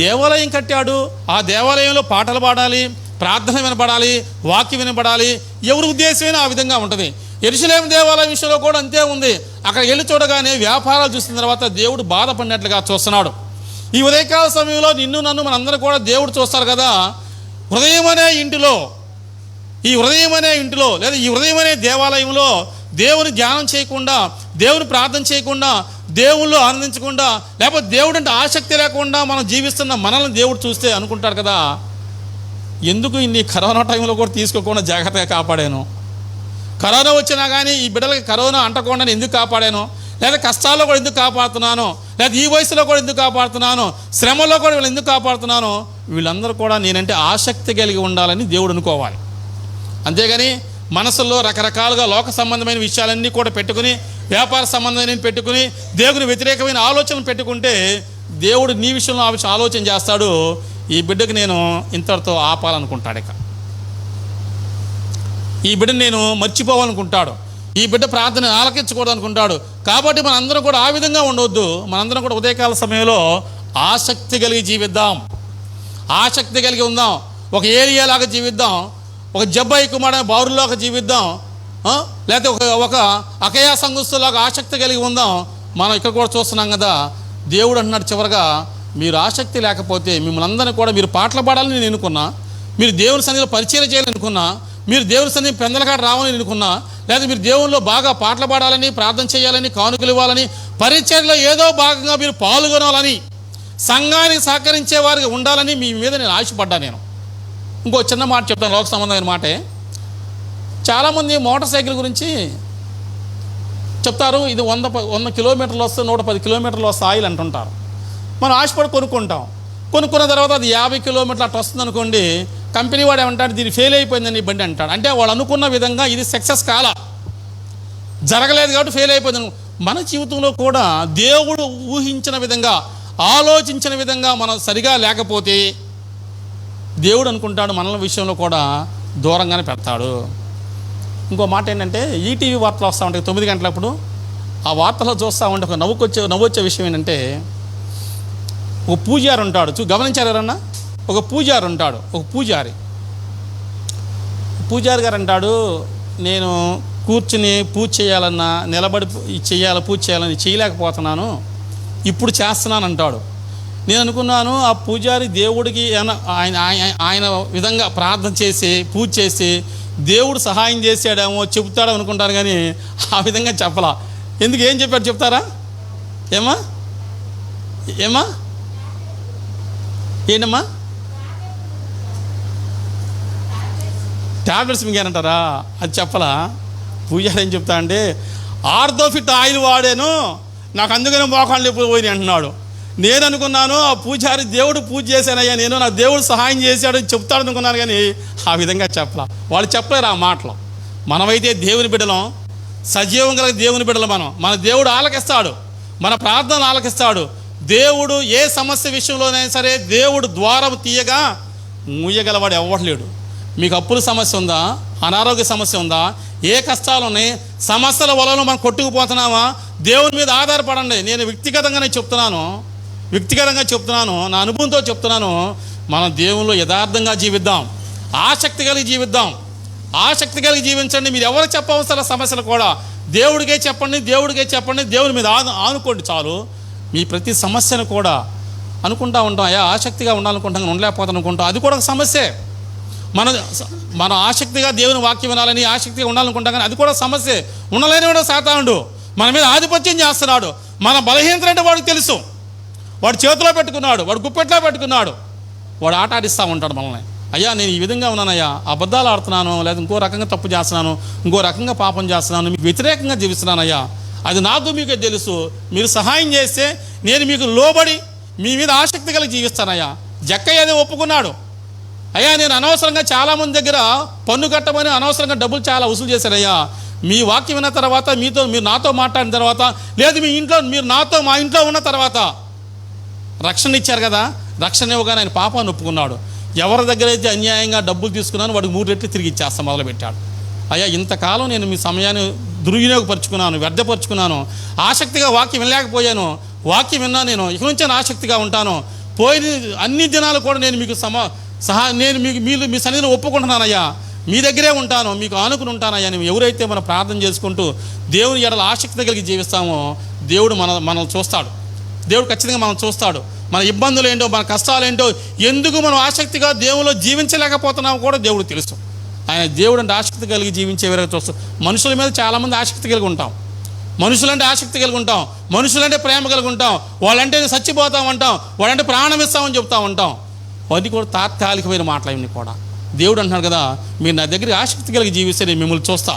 దేవాలయం కట్టాడు, ఆ దేవాలయంలో పాటలు పాడాలి, ప్రార్థన వినపడాలి, వాక్యం వినపడాలి, ఎవరి ఉద్దేశమైనా ఆ విధంగా ఉంటుంది. యెరూషలేము దేవాలయం విషయంలో కూడా అంతే ఉంది. అక్కడ వెళ్ళి చూడగానే వ్యాపారాలు చూసిన తర్వాత దేవుడు బాధపడినట్లుగా చూస్తున్నాడు. ఈ ఉదయకాల సమయంలో నిన్ను నన్ను మనందరూ కూడా దేవుడు చూస్తారు కదా. ఈ హృదయం అనే ఇంటిలో లేదా ఈ హృదయం అనే దేవాలయంలో దేవుని ధ్యానం చేయకుండా, దేవుని ప్రార్థన చేయకుండా, దేవుళ్ళు ఆనందించకుండా, లేకపోతే దేవుడు అంటే ఆసక్తి లేకుండా మనం జీవిస్తున్న మనల్ని దేవుడు చూస్తే అనుకుంటాడు కదా, ఎందుకు ఇన్ని కరోనా టైంలో కూడా తీసుకోకుండా జాగ్రత్తగా కాపాడాను, కరోనా వచ్చినా కానీ ఈ బిడ్డలకి కరోనా అంటకుండా ఎందుకు కాపాడాను, లేదా కష్టాల్లో కూడా ఎందుకు కాపాడుతున్నాను, లేదా ఈ వయసులో కూడా ఎందుకు కాపాడుతున్నాను, శ్రమలో కూడా వీళ్ళు ఎందుకు కాపాడుతున్నాను, వీళ్ళందరూ కూడా నేనంటే ఆసక్తి కలిగి ఉండాలని దేవుడు అనుకోవాలి. అంతేగాని మనసులో రకరకాలుగా లోక సంబంధమైన విషయాలన్నీ కూడా పెట్టుకుని, వ్యాపార సంబంధమైన పెట్టుకుని, దేవుని వ్యతిరేకమైన ఆలోచనలు పెట్టుకుంటే దేవుడు నీ విషయంలో ఆలోచన చేస్తాడు, ఈ బిడ్డకు నేను ఇంతటితో ఆపాలనుకుంటాడు, ఇక ఈ బిడ్డను నేను మర్చిపోవాలనుకుంటాడు, ఈ బిడ్డ ప్రార్థన ఆలకించకూడదు అనుకుంటాడు. కాబట్టి మనందరం కూడా ఆ విధంగా ఉండవద్దు. మనందరం కూడా ఉదయకాల సమయంలో ఆసక్తి కలిగి జీవిద్దాం, ఆసక్తి కలిగి ఉందాం, ఒక ఏరియాలాగా జీవిద్దాం, ఒక జబ్బాయి కుమారుడు బారులాగా జీవిద్దాం, లేకపోతే ఒక అకయా సంఘస్థులాగా ఆసక్తి కలిగి ఉందాం. మనం ఇక్కడ కూడా చూస్తున్నాం కదా, దేవుడు అంటున్నాడు చివరిగా, మీరు ఆసక్తి లేకపోతే మిమ్మల్ని అందరినీ కూడా మీరు పాటలు పాడాలని నేను ఎన్నుకున్నా, మీరు దేవుని సన్నిధిలో పరిచయం చేయాలని అనుకున్నా, మీరు దేవుని సన్నిధి పెందలకాడ రావాలని అనుకున్నా, లేదా మీరు దేవునిలో బాగా పాటలు పాడాలని, ప్రార్థన చేయాలని, కానుకలు ఇవ్వాలని, పరిచర్యలో ఏదో భాగంగా మీరు పాల్గొనాలని, సంఘానికి సహకరించే వారికి ఉండాలని మీ మీద నేను ఆశపడ్డా. నేను ఇంకో చిన్న మాట చెప్తాను, లోక సంబంధమైన మాటే. చాలామంది మోటార్ సైకిల్ గురించి చెప్తారు, ఇది 100 కిలోమీటర్లు వస్తే 110 కిలోమీటర్లు వస్తే ఆయిల్ అంటుంటారు. మనం ఆశపడి కొనుక్కుంటాం, కొనుక్కున్న తర్వాత అది 50 కిలోమీటర్లు అట్లా వస్తుంది అనుకోండి, కంపెనీ వాడు ఏమంటాడు, దీన్ని ఫెయిల్ అయిపోయిందని బండి అంటాడు. అంటే వాళ్ళు అనుకున్న విధంగా ఇది సక్సెస్ కాల, జరగలేదు కాబట్టి ఫెయిల్ అయిపోయింది. మన జీవితంలో కూడా దేవుడు ఊహించిన విధంగా, ఆలోచించిన విధంగా మనం సరిగా లేకపోతే దేవుడు అనుకుంటాడు మనల విషయంలో కూడా దూరంగానే పెడతాడు. ఇంకో మాట ఏంటంటే, ఈటీవీ వార్తలు వస్తూ ఉంటాయి 9 గంటలప్పుడు. ఆ వార్తలో చూస్తూ ఉంటే ఒక నవ్వొచ్చే విషయం ఏంటంటే, ఒక పూజారి ఉంటాడు, గమనించారు ఎవరన్నా? ఒక పూజారి ఉంటాడు, ఒక పూజారి గారు అంటాడు, నేను కూర్చుని పూజ చేయాలన్నా, నిలబడి పూజ చేయాలని చేయలేకపోతున్నాను, ఇప్పుడు చేస్తున్నాను అంటాడు. నేను అనుకున్నాను, ఆ పూజారి దేవుడికి ఆయన విధంగా ప్రార్థన చేసి పూజ చేసి దేవుడు సహాయం చేసాడేమో చెబుతాడో అనుకుంటాను, కానీ ఆ విధంగా చెప్పలా. ఎందుకు, ఏం చెప్పాడు చెప్తారా? ఏమా ఏంటమ్మా? ట్యాబ్లెట్స్ మింగానంటారా? అది చెప్పలా. పూజారి ఏం చెప్తా అంటే, ఆర్థోఫిట్ ఆయిల్ వాడాను, నాకు అందుకనే మోకాళ్ళు ఎప్పుడు పోయినాయి అంటున్నాడు. నేను అనుకున్నాను, ఆ పూజారి దేవుడు పూజ చేశానయ్యా, నేను నాకు దేవుడు సహాయం చేశాడు చెప్తాడు అనుకున్నాను, కానీ ఆ విధంగా చెప్పలా. వాళ్ళు చెప్పలేరు ఆ మాటలు. మనమైతే దేవుని బిడ్డలం, సజీవం కలిగి దేవుని బిడ్డలు. మన దేవుడు ఆలకిస్తాడు, మన ప్రార్థనలు ఆలకిస్తాడు. దేవుడు ఏ సమస్య విషయంలోనైనా సరే దేవుడు ద్వారం తీయగా మూయగలవాడు ఎవ్వట్లేడు. మీకు అప్పుల సమస్య ఉందా, అనారోగ్య సమస్య ఉందా, ఏ కష్టాలు ఉన్నాయి, సమస్యల వలలో మనం కొట్టుకుపోతున్నామా, దేవుని మీద ఆధారపడండి. నేను వ్యక్తిగతంగానే చెప్తున్నాను, నా అనుభవంతో చెప్తున్నాను. మనం దేవునిలో యథార్థంగా జీవిద్దాం, ఆసక్తి కలిగి జీవించండి. మీరు ఎవరు చెప్పవలసిన సమస్యలు కూడా దేవుడికే చెప్పండి, దేవుని మీద ఆనుకోండి చాలు. మీ ప్రతి సమస్యను కూడా అనుకుంటా ఉంటాం, ఆసక్తిగా ఉండాలనుకుంటాం, ఉండలేకపోతాం అనుకుంటాం, అది కూడా ఒక సమస్యే. మన ఆసక్తిగా దేవుని వాక్యం వినాలని ఆసక్తిగా ఉండాలనుకుంటాం, కానీ అది కూడా సమస్యే. ఉండలేనివాడు సాతానుడు మన మీద ఆధిపత్యం చేస్తున్నాడు. మన బలహీనత అంటే వాడికి తెలుసు, వాడు చేతిలో పెట్టుకున్నాడు, వాడు గుప్పెట్లో పెట్టుకున్నాడు, వాడు ఆట ఆడిస్తూ ఉంటాడు మనల్ని. అయ్యా నేను ఈ విధంగా ఉన్నానయ్యా, అబద్ధాలు ఆడుతున్నాను, లేదా ఇంకో రకంగా తప్పు చేస్తున్నాను, ఇంకో రకంగా పాపం చేస్తున్నాను, మీకు వ్యతిరేకంగా జీవిస్తున్నానయ్యా, అది నాకు మీకే తెలుసు, మీరు సహాయం చేస్తే నేను మీకు లోబడి మీ మీద ఆసక్తి కలిగి జీవిస్తానయ్యా. జక్కయ్య అదే ఒప్పుకున్నాడు. అయ్యా నేను అనవసరంగా చాలామంది దగ్గర పన్ను కట్టమని అనవసరంగా డబ్బులు చాలా వసూలు చేశారయ్యా, మీ వాక్యం విన్న తర్వాత, మీరు నాతో మాట్లాడిన తర్వాత, లేదు మీరు నాతో మా ఇంట్లో ఉన్న తర్వాత రక్షణ ఇచ్చారు కదా, రక్షణ ఇవ్వగానే ఆయన పాపాన్ని ఒప్పుకున్నాడు. ఎవరి దగ్గర అయితే అన్యాయంగా డబ్బులు తీసుకున్నాను వాడికి 3 రెట్లు తిరిగి ఇచ్చేస్తాను మొదలుపెట్టాడు. అయ్యా ఇంతకాలం నేను మీ సమయాన్ని దుర్వినియోగపరుచుకున్నాను, వ్యర్థపరుచుకున్నాను, ఆసక్తిగా వాక్యం వినలేకపోయాను, వాక్యం విన్నా నేను ఇక నుంచి ఆసక్తిగా ఉంటాను, పోయిన అన్ని దినాలు కూడా నేను మీకు నేను మీ సన్నిధిలో ఒప్పుకుంటున్నానయ్యా, మీ దగ్గరే ఉంటాను, మీకు ఆనుకుని ఉంటానయ్యా. నువ్వు ఎవరైతే మనం ప్రార్థన చేసుకుంటూ దేవుని ఎడల ఆసక్తి కలిగి జీవిస్తామో దేవుడు మనల్ని చూస్తాడు. దేవుడు ఖచ్చితంగా మనం చూస్తాడు. మన ఇబ్బందులు ఏంటో, మన కష్టాలు ఏంటో, ఎందుకు మనం ఆసక్తిగా దేవునిలో జీవించలేకపోతున్నామో కూడా దేవుడు తెలుసు. ఆయన దేవుడు అంటే ఆసక్తి కలిగి జీవించే విధంగా చూస్తాం. మనుషుల మీద చాలామంది ఆసక్తి కలిగి ఉంటాం, మనుషులంటే ఆసక్తి కలిగి ఉంటాం, మనుషులంటే ప్రేమ కలిగి ఉంటాం, వాళ్ళంటే చచ్చిపోతాం అంటాం, వాళ్ళంటే ప్రాణం ఇస్తామని చెప్తా ఉంటాం. అది కూడా తాత్కాలికమైన మాటలు అవన్నీ కూడా. దేవుడు అంటున్నాడు కదా, మీరు నా దగ్గర ఆసక్తి కలిగి జీవిస్తే నేను మిమ్మల్ని చూస్తా.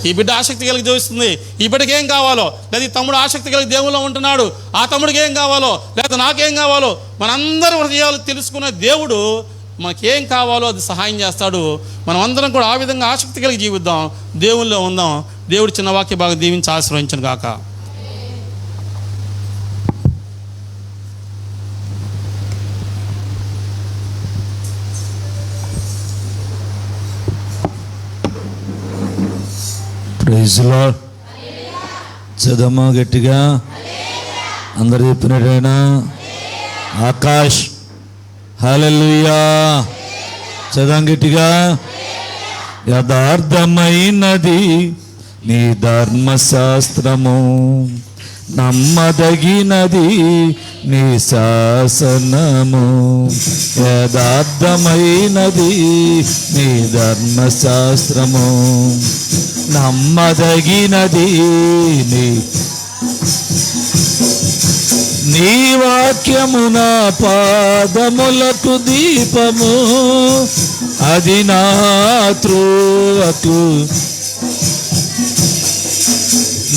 ఈ బిడ్డ ఆసక్తి కలిగి జీవిస్తుంది, ఈ బిడ్డకి ఏం కావాలో, లేదా ఈ తమ్ముడు ఆసక్తి కలిగి దేవుల్లో ఉంటున్నాడు, ఆ తమ్ముడికి ఏం కావాలో, లేదా నాకేం కావాలో, మనందరి హృదయాలు తెలుసుకునే దేవుడు మనకేం కావాలో అది సహాయం చేస్తాడు. మనం అందరం కూడా ఆ విధంగా ఆసక్తి కలిగి జీవిద్దాం, దేవుల్లో ఉందాం. దేవుడు చిన్న వాక్య బాగా దీవించి ఆశీర్వదించును గాక. Praise lord. చదమ్మా గట్టిగా, అందరు చెప్పినట్టేనా? ఆకాష్ హల్లెలూయా. చదవం గట్టిగా. యథార్థమైనది నీ ధర్మశాస్త్రము, నమ్మదగినది నీ శాసనము. యథార్థమైనది నీ ధర్మశాస్త్రము, నమ్మదగినది నీ వాక్యము నా పాదములకు దీపము, అది నా త్రోవకు.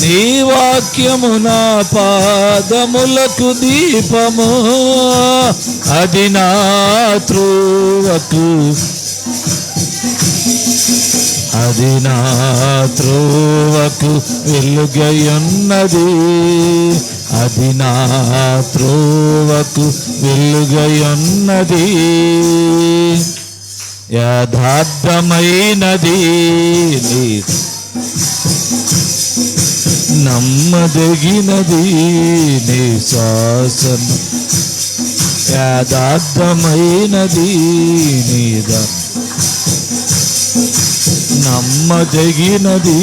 నీ వాక్యము నా పాదములకు దీపము, అది నా త్రోవకు. అది నా త్రోవకు వెలుగయున్నది, అది నా త్రోవకు వెలుగయున్నది. యథార్థమైనది నమ్మదగినది నీ శాసనం. యథార్థమైనది నీ నమ్మదగినది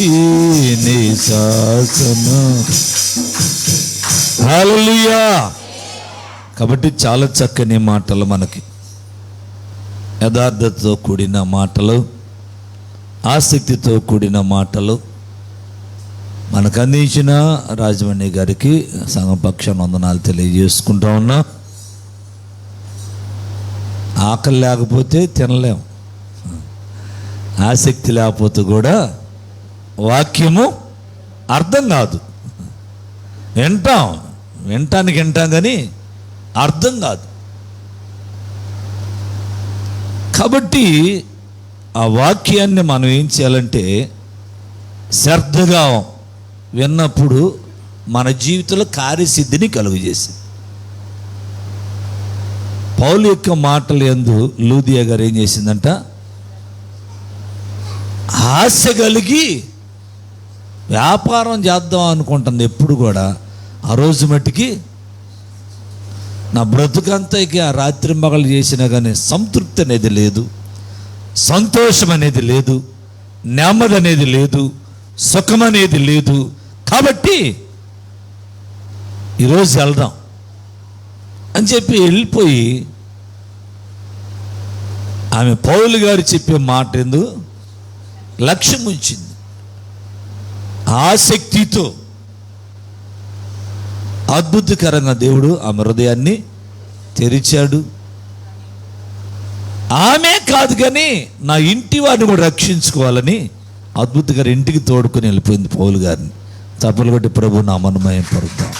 నీ శాసనం. హల్లెలూయా. కాబట్టి చాలా చక్కని మాటలు, మనకి యథార్థతతో కూడిన మాటలు, ఆసక్తితో కూడిన మాటలు మనకు అందించిన రాజమణి గారికి సంఘపక్షాన వందనాలు తెలియజేసుకుంటా ఉన్నా. ఆకలి లేకపోతే తినలేం, ఆసక్తి లేకపోతే కూడా వాక్యము అర్థం కాదు. వింటానికి వింటాం కానీ అర్థం కాదు. కాబట్టి ఆ వాక్యాన్ని మనం ఏం చేయాలంటే శ్రద్ధగా విన్నప్పుడు మన జీవితంలో కార్యసిద్ధిని కలుగజేసింది. పౌలు యొక్క మాటలు యందు లూదియా గారు ఏం చేసిందంట, ఆశ కలిగి వ్యాపారం చేద్దాం అనుకుంటుంది. ఎప్పుడు కూడా ఆ రోజు మట్టికి నా బ్రతుకంతా ఇక రాత్రి మగలు చేసినా కానీ సంతృప్తి అనేది లేదు, సంతోషం అనేది లేదు, నెమ్మది అనేది లేదు, సుఖం అనేది లేదు. కాబట్టి ఈరోజు వెళ్దాం అని చెప్పి వెళ్ళిపోయి ఆమె పౌలు గారు చెప్పే మాట ఎందు లక్ష్యం ఉంచింది. ఆసక్తితో అద్భుతకరంగా దేవుడు ఆమె హృదయాన్ని తెరిచాడు. ఆమె కాదు కానీ నా ఇంటి వారిని కూడా రక్షించుకోవాలని అద్భుతగారు ఇంటికి తోడుకొని వెళ్ళిపోయింది పౌలు గారిని. తప్పులు కొట్టి ప్రభు నామమయం పరుద్దాం.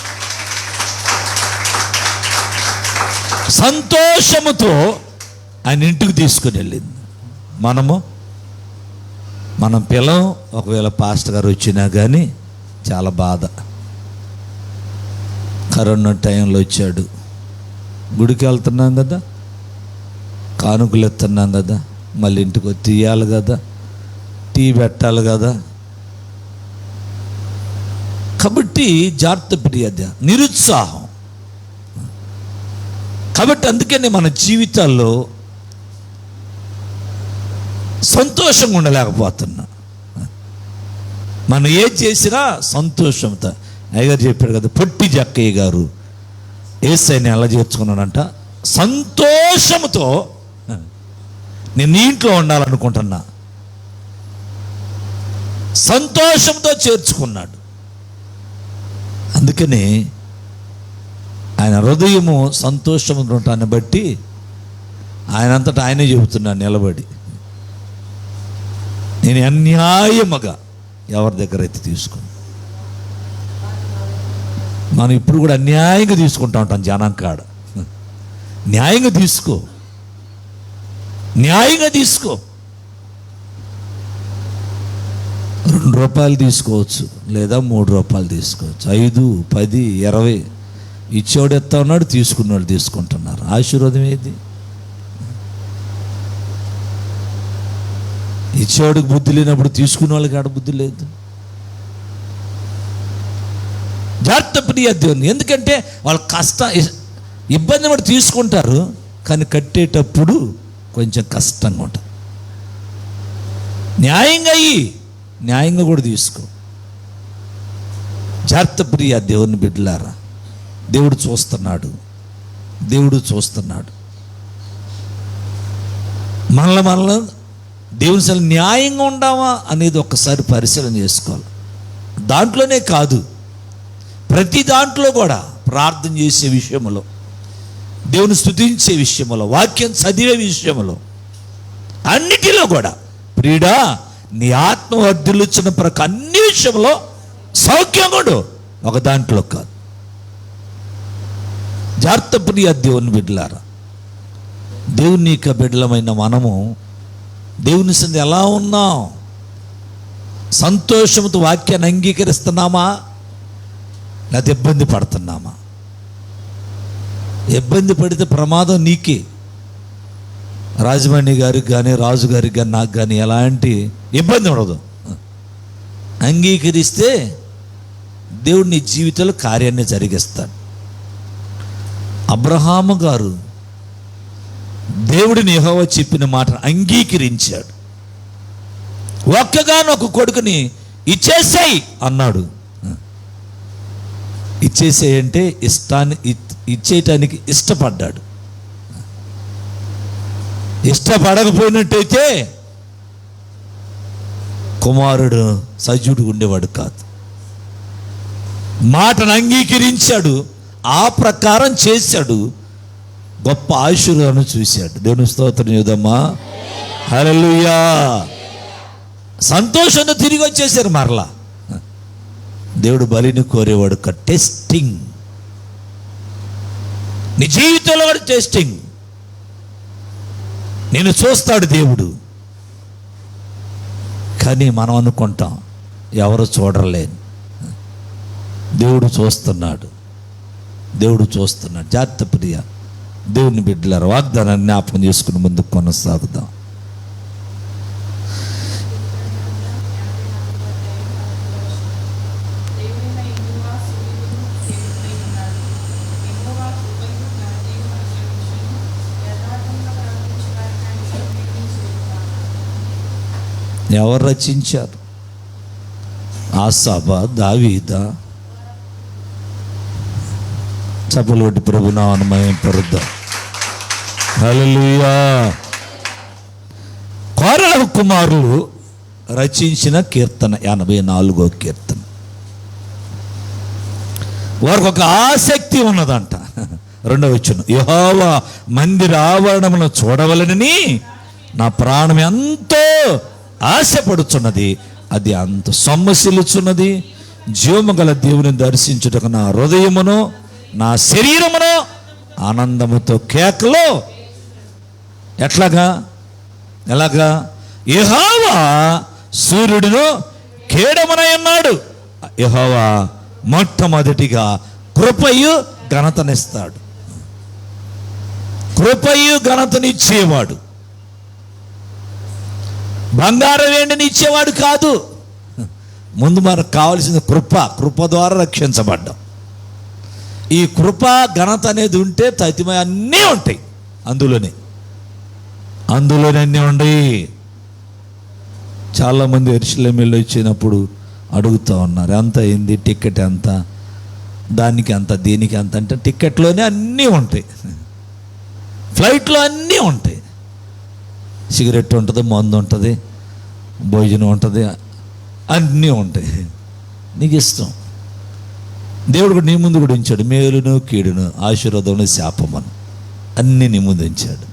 సంతోషముతో ఆయన ఇంటికి తీసుకుని వెళ్ళింది. మనం పిల్లం ఒకవేళ పాస్టర్ గారు వచ్చినా కానీ చాలా బాధ. కరోనా టైంలో వచ్చాడు, గుడికి వెళ్తున్నాం కదా, కానుకలు ఎత్తున్నాం కదా, మళ్ళీ ఇంటికి వచ్చి తీయాలి కదా, టీ పెట్టాలి కదా. కాబట్టి జాగ్రత్త ప్రియత, నిరుత్సాహం. కాబట్టి అందుకనే మన జీవితాల్లో సంతోషంగా ఉండలేకపోతున్నా. మనం ఏం చేసినా సంతోషంతో. అయ్యగారు చెప్పాడు కదా, పొట్టి జక్కయ్య గారు యేసయ్యని ఎలా చేర్చుకున్నాడంట, సంతోషంతో నేను నీ ఇంట్లో ఉండాలనుకుంటున్నా, సంతోషంతో చేర్చుకున్నాడు. అందుకని ఆయన హృదయము సంతోషం ఉండటాన్ని బట్టి ఆయనంతటా ఆయనే చెబుతున్నాడు నిలబడి, నేను అన్యాయముగా ఎవరి దగ్గర అయితే తీసుకున్నాను. మనం ఇప్పుడు కూడా అన్యాయంగా తీసుకుంటా ఉంటాం జనం కాడ. న్యాయంగా తీసుకో, న్యాయంగా తీసుకో. 2 రూపాయలు తీసుకోవచ్చు, లేదా 3 రూపాయలు తీసుకోవచ్చు, 5, 10, 20 ఇచ్చేవాడు ఎత్తా ఉన్నాడు, తీసుకున్నవాడు తీసుకుంటున్నారు. ఆశీర్వాదం ఏది? ఇచ్చేవాడికి బుద్ధి లేనప్పుడు తీసుకునే వాళ్ళకి ఆడ బుద్ధి లేదు. జాగ్రత్త ప్రియ దేవుని. ఎందుకంటే వాళ్ళు ఇబ్బంది పడి తీసుకుంటారు, కానీ కట్టేటప్పుడు కొంచెం కష్టంగా ఉంటుంది. న్యాయంగా న్యాయంగా కూడా తీసుకో. జాగ్రత్త ప్రియ దేవుని బిడ్డలారా, దేవుడు చూస్తున్నాడు, దేవుడు చూస్తున్నాడు. మనలో దేవుని అసలు న్యాయంగా ఉండావా అనేది ఒక్కసారి పరిశీలన చేసుకోవాలి. దాంట్లోనే కాదు, ప్రతి దాంట్లో కూడా ప్రార్థన చేసే విషయంలో, దేవుని స్తుతించే విషయంలో, వాక్యం చదివే విషయంలో, అన్నిటిలో కూడా ప్రియుడా నీ ఆత్మ వర్ధిల్లుచున్న ప్రక అన్ని విషయంలో సౌఖ్యంగా ఉండు, ఒక దాంట్లో కాదు. జాగ్రత్త ప్రియ దేవుని బిడ్డలారా, దేవుని యొక్క బిడ్డలమైన మనము దేవుని సంది ఎలా ఉన్నాం? సంతోషంతో వాక్యాన్ని అంగీకరిస్తున్నామా, లేకపోతే ఇబ్బంది పడుతున్నామా? ఇబ్బంది పడితే ప్రమాదం నీకే. రాజమణి గారికి కానీ, రాజు గారికి కానీ, నాకు కానీ ఎలాంటి ఇబ్బంది ఉండదు. అంగీకరిస్తే దేవుడు నీ జీవితంలో కార్యాన్ని జరిగిస్తాడు. అబ్రహాము గారు దేవుడిని యెహోవా చెప్పిన మాటను అంగీకరించాడు. ఒక్కగానొక కొడుకుని ఇచ్చేసాయి అన్నాడు. ఇచ్చేసేయంటే ఇష్టాన్ని ఇచ్చేయటానికి ఇష్టపడ్డాడు. ఇష్టపడకపోయినట్టయితే కుమారుడు సజీవుడు ఉండేవాడు కాదు. మాటను అంగీకరించాడు, ఆ ప్రకారం చేశాడు, గొప్ప ఆశీర్వాదం చూశాడు. దేవుని స్తోత్రం చేద్దామా. హల్లెలూయా. సంతోషంతో తిరిగి వచ్చేసారు. మరలా దేవుడు బలిని కోరేవాడు. టెస్టింగ్, నీ జీవితంలో కూడా టెస్టింగ్. నేను చూస్తాడు దేవుడు, కానీ మనం అనుకుంటాం ఎవరు చూడలేని. దేవుడు చూస్తున్నాడు, దేవుడు చూస్తున్నాడు. జాగ్రత్త ప్రియ దేవుని బిడ్డలారా, వాగ్దానాన్ని జ్ఞాపకం చేసుకుని ముందుకు కొనసాగుదాం. ఎవరు రచించారు? ఆసాబా, దావీదా? చప్పలు కొట్టి ప్రభు నామమున పరుద్దాం. హల్లెలూయా. కోరహు కుమారులు రచించిన కీర్తన 84వ కీర్తన. వారికి ఒక ఆసక్తి ఉన్నదంట. 2వ వచనం, యెహోవా మందిర ఆవరణమును చూడవలనని నా ప్రాణం ఎంతో ఆశపడుచున్నది, అది అంత సొమ్మసిల్లుచున్నది. జీవము గల దేవుని దర్శించుటకు నా హృదయమును నా శరీరమును ఆనందముతో కేకలు. ఎలాగా? యెహోవా సూర్యుడును కేడమునై ఉన్నాడు. యెహోవా మొట్టమొదటిగా కృపయు ఘనతనిస్తాడు. కృపయు ఘనతనిచ్చేవాడు. బంగారం వెండిని ఇచ్చేవాడు కాదు. ముందు మనకు కావాల్సిన కృప ద్వారా రక్షించబడ్డాం. ఈ కృప ఘనత అనేది ఉంటే తతిమయ అన్నీ ఉంటాయి. అందులోనే అన్నీ ఉన్నాయి. చాలామంది యెరూషలేములో ఇచ్చినప్పుడు అడుగుతూ ఉన్నారు, ఎంత అయింది, టికెట్ ఎంత, దానికి అంత, దీనికి అంత అంటే టికెట్లోనే అన్నీ ఉంటాయి, ఫ్లైట్లో అన్నీ ఉంటాయి. సిగరెట్ ఉంటుంది, మందు ఉంటుంది, భోజనం ఉంటుంది, అన్నీ ఉంటాయి. నీకు ఇష్టం. దేవుడు కూడా నీ ముందు కూడా ఉంచాడు. మేలును కీడును, ఆశీర్వాదమును శాపమను అన్నీ నీ ముందు ఉంచాడు.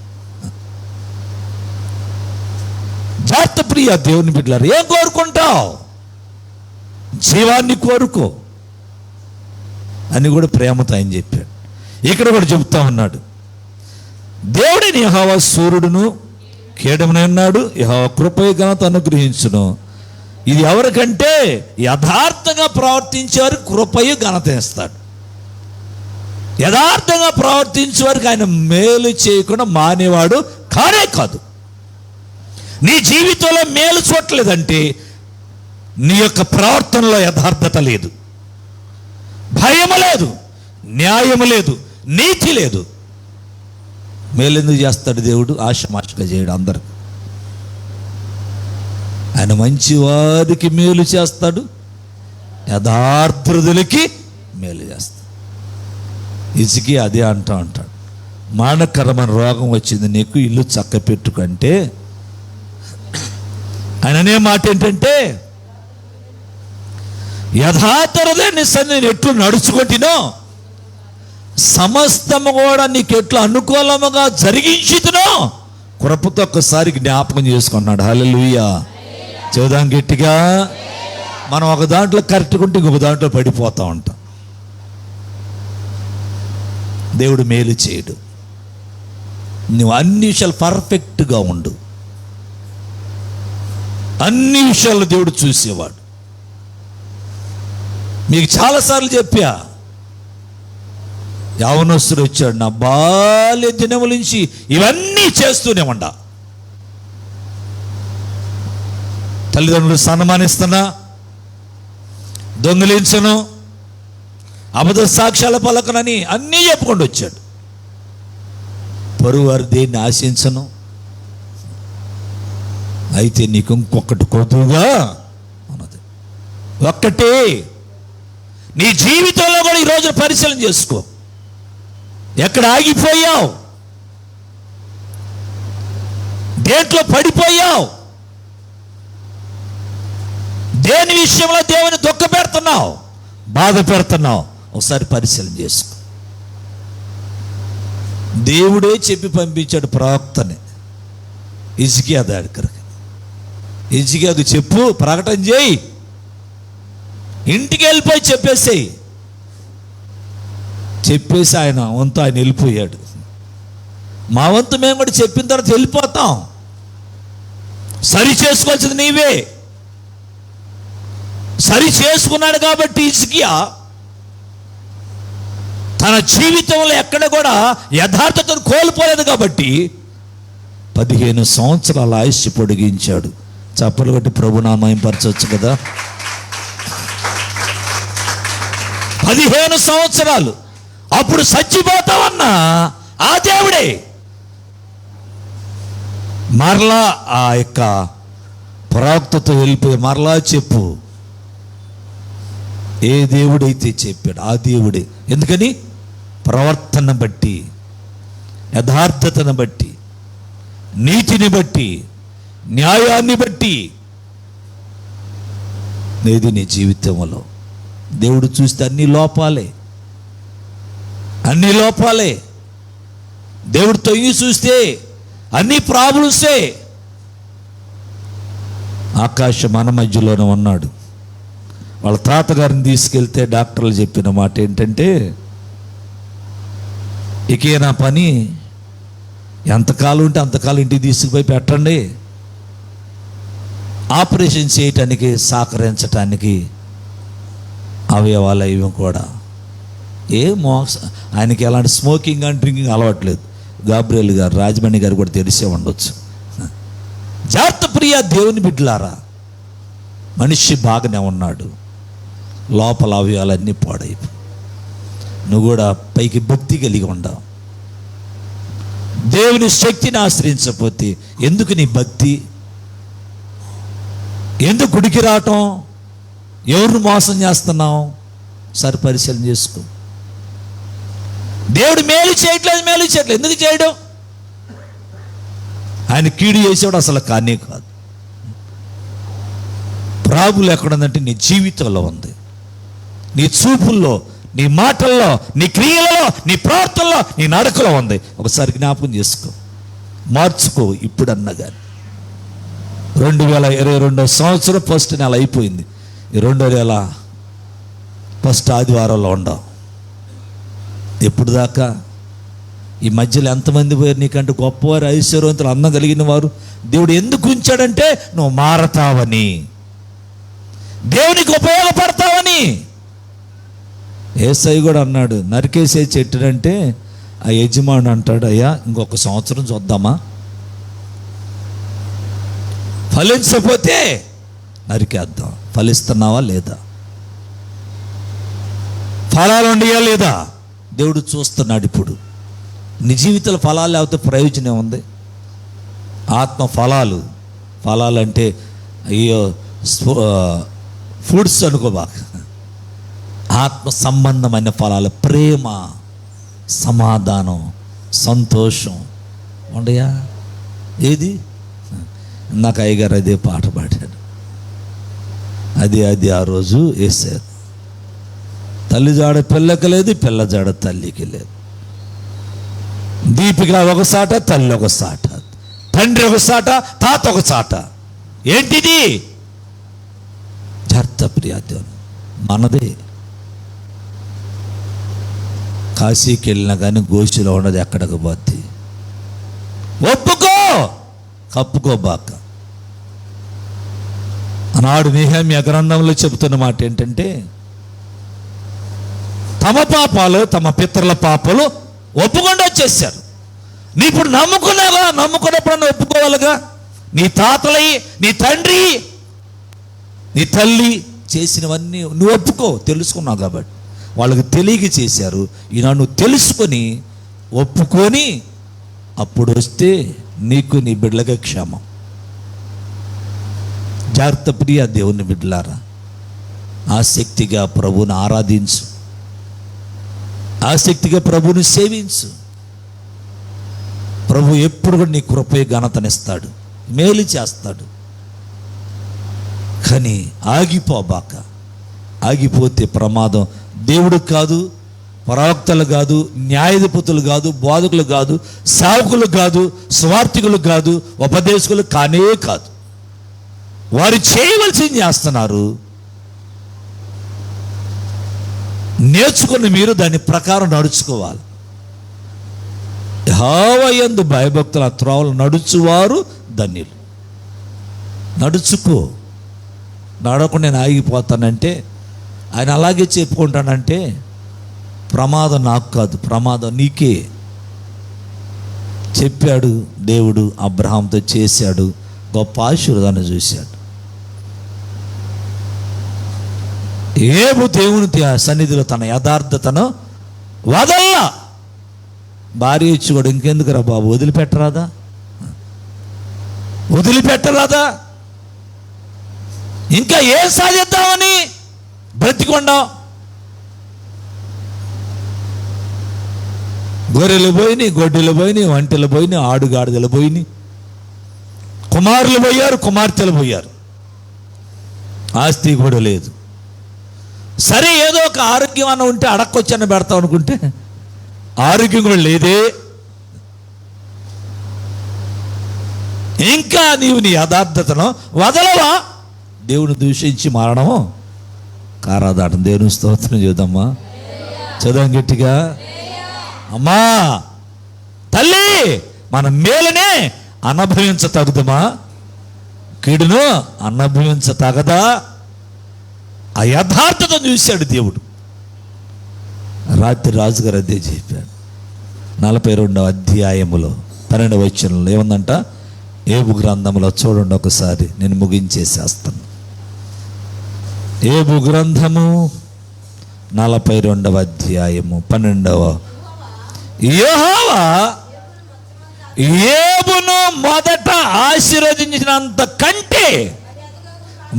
జాగ్రత్త ప్రియ దేవుని బిడ్డలారా, ఏం కోరుకుంటావు? జీవాన్ని కోరుకో అని కూడా ప్రేమతో ఆయన చెప్పాడు. ఇక్కడ కూడా చెబుతా ఉన్నాడు, దేవుడిని యెహోవా సూర్యుడును కేడమునై ఉన్నాడు, యెహోవా కృపయ ఘనత అనుగ్రహించును. ఇది ఎవరికంటే యథార్థంగా ప్రవర్తించేవారికి కృపయ ఘనత ఇస్తాడు. యథార్థంగా ప్రవర్తించే వారికి ఆయన మేలు చేయకుండా మానేవాడు కానే కాదు. నీ జీవితంలో మేలు చూడలేదంటే నీ యొక్క ప్రవర్తనలో యథార్థత లేదు, భయము లేదు, న్యాయము లేదు, నీతి లేదు. మేలు ఎందుకు చేస్తాడు దేవుడు? ఆశమాషగా చేయడు అందరికి. ఆయన మంచివారికి మేలు చేస్తాడు, యథార్థులకి మేలు చేస్తాడు. ఇసికి అదే అంటాడు, మానకరమైన రోగం వచ్చింది నీకు, ఇల్లు చక్క పెట్టుకంటే ఆయన అనే మాట ఏంటంటే, యథార్థులే నీ సన్నిధిని ఎట్లు నడుచుకుంటునో సమస్తము కూడా నీకు ఎట్లా అనుకూలముగా జరిగించుతునో కృపతో ఒక్కసారి జ్ఞాపకం చేసుకున్నాడు. హల్లెలూయా. చూద్దాం గట్టిగా. మనం ఒక దాంట్లో కరెక్ట్గా ఉంటే ఇంకొక దాంట్లో పడిపోతూ ఉంటాం. దేవుడు మేలు చేయడు. నువ్వు అన్ని విషయాలు పర్ఫెక్ట్గా ఉండు. అన్ని విషయాల్లో దేవుడు చూసేవాడు. మీకు చాలాసార్లు చెప్పా, యవనస్తుడు వచ్చాడు, నా బాల్య దినముల నుంచి ఇవన్నీ చేస్తూనే ఉండా. తల్లిదండ్రులు సన్మానిస్తున్నా, దొంగిలించను, అబద్ధ సాక్ష్యాల పలకనని అన్నీ చెప్పుకుంటూ వచ్చాడు. పరువారు దేన్ని ఆశించను, అయితే నీకు ఇంకొకటి కొద్దుగా అన్నది. ఒక్కటే నీ జీవితంలో కూడా ఈరోజు పరిశీలన చేసుకో. ఎక్కడ ఆగిపోయావు? దేంట్లో పడిపోయావు? దేని విషయంలో దేవుని దుఃఖ పెడుతున్నావు, బాధ పెడుతున్నావు? ఒకసారి పరిశీలన చేసుకో. దేవుడే చెప్పి పంపించాడు ప్రవక్తని హిజ్కియా దగ్గరికి. హిజ్కియాకు చెప్పు, ప్రకటన చేయి, ఇంటికి వెళ్ళిపోయి చెప్పేసేయి. చెప్పేసి ఆయన వంతు ఆయన వెళ్ళిపోయాడు. మా వంతు మేము కూడా చెప్పిన తర్వాత వెళ్ళిపోతాం. సరి చేసుకోవాల్సింది నీవే. సరి చేసుకున్నాడు కాబట్టి హిజ్కియా తన జీవితంలో ఎక్కడ కూడా యథార్థతను కోల్పోలేదు కాబట్టి 15 సంవత్సరాల ఆయుష్షు పొడిగించాడు. చప్పలు కొట్టి ప్రభునామయం పరచవచ్చు కదా. 15 సంవత్సరాలు. అప్పుడు చచ్చిపోతావన్నా ఆ దేవుడే మరలా ఆ యొక్క ప్రవక్తతో వెళ్ళిపోయి మరలా చెప్పు. ఏ దేవుడైతే చెప్పాడు ఆ దేవుడే. ఎందుకని? ప్రవర్తన బట్టి, యథార్థతను బట్టి, నీతిని బట్టి, న్యాయాన్ని బట్టి నేది నీ జీవితంలో దేవుడు చూస్తే అన్ని లోపాలే, అన్ని లోపాలే. దేవుడు తొంగి చూస్తే అన్ని ప్రాబ్లమ్సే. ఆకాశం మన మధ్యలోనే ఉన్నాడు. వాళ్ళ తాతగారిని తీసుకెళ్తే డాక్టర్లు చెప్పిన మాట ఏంటంటే, ఇకే నా పని ఎంతకాలం ఉంటే అంతకాలం ఇంటికి తీసుకుపోయి పెట్టండి, ఆపరేషన్ చేయటానికి సహకరించటానికి అవయవాలు ఇవి కూడా ఆయనకి ఎలాంటి స్మోకింగ్ అండ్ డ్రింకింగ్ అలవాట్లేదు. గాబ్రియల్ గారు, రాజమండ్రి గారు కూడా తెలిసే ఉండొచ్చు. జాగ్రత్త ప్రియ దేవుని బిడ్డలారా, మనిషి బాగానే ఉన్నాడు, లోపల అవయవాలన్నీ పాడైపోయి. నువ్వు కూడా పైకి భక్తి కలిగి ఉండవు. దేవుని శక్తిని ఆశ్రయించకపోతే ఎందుకు నీ భక్తి? ఎందుకు గుడికి రావటం? ఎవరిని మోసం చేస్తున్నావు? సరి పరిశీలన చేసుకో. దేవుడు మేలు చేయట్లేదు. ఎందుకు చేయడం? ఆయన కీడు చేసేవాడు అసలు కానే కాదు. ప్రాబ్లం ఎక్కడుందంటే నీ జీవితంలో ఉంది, నీ చూపుల్లో, నీ మాటల్లో, నీ క్రియలలో, నీ ప్రవర్తనలో, నీ నడకలో ఉంది. ఒకసారి జ్ఞాపకం చేసుకో, మార్చుకో. ఇప్పుడన్నా కానీ 2022 సంవత్సరం ఫస్ట్ నెల అయిపోయింది. ఈ 2వ నెల ఫస్ట్ ఆదివారంలో ఉండవు. ఎప్పుడు దాకా? ఈ మధ్యలో ఎంతమంది పోయారు నీకంటే గొప్పవారు, ఐశ్వర్యవంతులు, అందం కలిగిన వారు? దేవుడు ఎందుకు ఉంచాడంటే నువ్వు మారతావని, దేవునికి ఉపయోగపడతావని. యేసయ్య కూడా అన్నాడు, నరికేసే చెట్టునంటే ఆ యజమాని అంటాడు, అయ్యా ఇంకొక సంవత్సరం చూద్దామా, ఫలించకపోతే నరికేద్దాం. ఫలిస్తున్నావా లేదా? ఫలాలు ఉండయా లేదా? దేవుడు చూస్తున్నాడు. ఇప్పుడు నీ జీవితంలో ఫలాలు లేకపోతే ప్రయోజనం ఉంది? ఆత్మ ఫలాలు, ఫలాలు అంటే అయ్యో ఫుడ్స్ అనుకోబాక, ఆత్మ సంబంధమైన ఫలాలు, ప్రేమ, సమాధానం, సంతోషం ఉండయా? ఏది? నాకు అయ్యగారు అదే పాట పాడాడు. అది ఆ రోజు వేసారు. తల్లి జాడ పిల్లకి లేదు, పిల్ల జాడ తల్లికి లేదు. దీపిక ఒక సాట, తల్లి ఒక సాట, తండ్రి ఒక సాట, తాత ఒక సాట. ఏంటిది? జాగ్రత్త మనదే. కాశీకి వెళ్ళినా కానీ గోష్ఠిలో ఉన్నది ఎక్కడికి పోద్ది? ఒప్పుకో, కప్పుకోబాక. ఆనాడు నెహెమ్యా గ్రంథంలో చెబుతున్న మాట ఏంటంటే, తమ పాపాలు, తమ పితరుల పాపాలు ఒప్పుకుండా వచ్చేసారు. నీ ఇప్పుడు నమ్ముకున్నావా? నమ్ముకున్నప్పుడు ఒప్పుకోవాలిగా. నీ తాతలై, నీ తండ్రి, నీ తల్లి చేసినవన్నీ నువ్వు ఒప్పుకో, తెలుసుకున్నావు కాబట్టి. వాళ్ళకి తెలియక చేశారు. ఈనాడు నువ్వు తెలుసుకొని ఒప్పుకొని అప్పుడు వస్తే నీకు, నీ బిడ్డలకి క్షేమం. జాగ్రత్త ప్రియ దేవుని బిడ్డలారా, ఆసక్తిగా ప్రభువుని ఆరాధించు, ఆసక్తిగా ప్రభువుని సేవించు. ప్రభు ఎప్పుడు కూడా నీ కృపే ఘనతనిస్తాడు, మేలు చేస్తాడు. కానీ ఆగిపోబాక. ఆగిపోతే ప్రమాదం. దేవుడు కాదు, ప్రవక్తలు కాదు, న్యాయాధిపతులు కాదు, బోధకులు కాదు, సేవకులు కాదు, స్వార్థికులు కాదు, ఉపదేశకులు కానే కాదు. వారు చేయవలసింది చేస్తున్నారు. నేర్చుకుని మీరు దాని ప్రకారం నడుచుకోవాలి. యెహోవా యందు భయభక్తుల త్రోవలు నడుచువారు ధన్యులు. నడుచుకో. నడవకుండా నేను ఆగిపోతానంటే, ఆయన అలాగే చెప్పుకుంటానంటే ప్రమాదం నాకు కాదు, ప్రమాదం నీకే. చెప్పాడు దేవుడు, అబ్రహాంతో చేశాడు, గొప్ప ఆశీర్వాదాన్ని చూశాడు. ఏబు దేవుని సన్నిధిలో తన యథార్థతను వదల్లా. భార్య ఇచ్చి కూడా ఇంకెందుకురా బాబు, వదిలిపెట్టరాదా? వదిలిపెట్టరాదా? ఇంకా ఏం సాధిద్దామని బ్రతికొండాం. గొర్రెలు పోయినాయి, గొడ్డెలు పోయినాయి, వంటలు పోయినాయి, ఆడుగాడిదలు పోయినాయి, కుమారులు పోయారు, కుమార్తెలు పోయారు, ఆస్తి కూడా లేదు. సరే ఏదో ఒక ఆరోగ్యం అన్న ఉంటే అడక్కొచ్చన్న పెడతాం అనుకుంటే ఆరోగ్యం కూడా లేదే. ఇంకా నీవు నీ యథార్థతను వదలవా? దేవుని దూషించి మరణము కారాదాటం. దేవుని స్తోత్రం చేద్దామా, చదవం గట్టిగా. అమ్మా తల్లి, మన మేలునే అనుభవించతగుదమా, కీడును అనుభవించతగదా? ఆ యథార్థతను చూశాడు దేవుడు. రాత్రి రాజుగారు అదే చెప్పాడు. 42వ అధ్యాయములో 12వ వచనంలో ఏముందంట? ఏబు గ్రంథంలో చూడండి ఒకసారి, నేను ముగించేసేస్తాను. ఏబు గ్రంథము 42వ అధ్యాయము 12వ. యెహోవా ఏబును మొదట ఆశీర్వదించినంత కంటే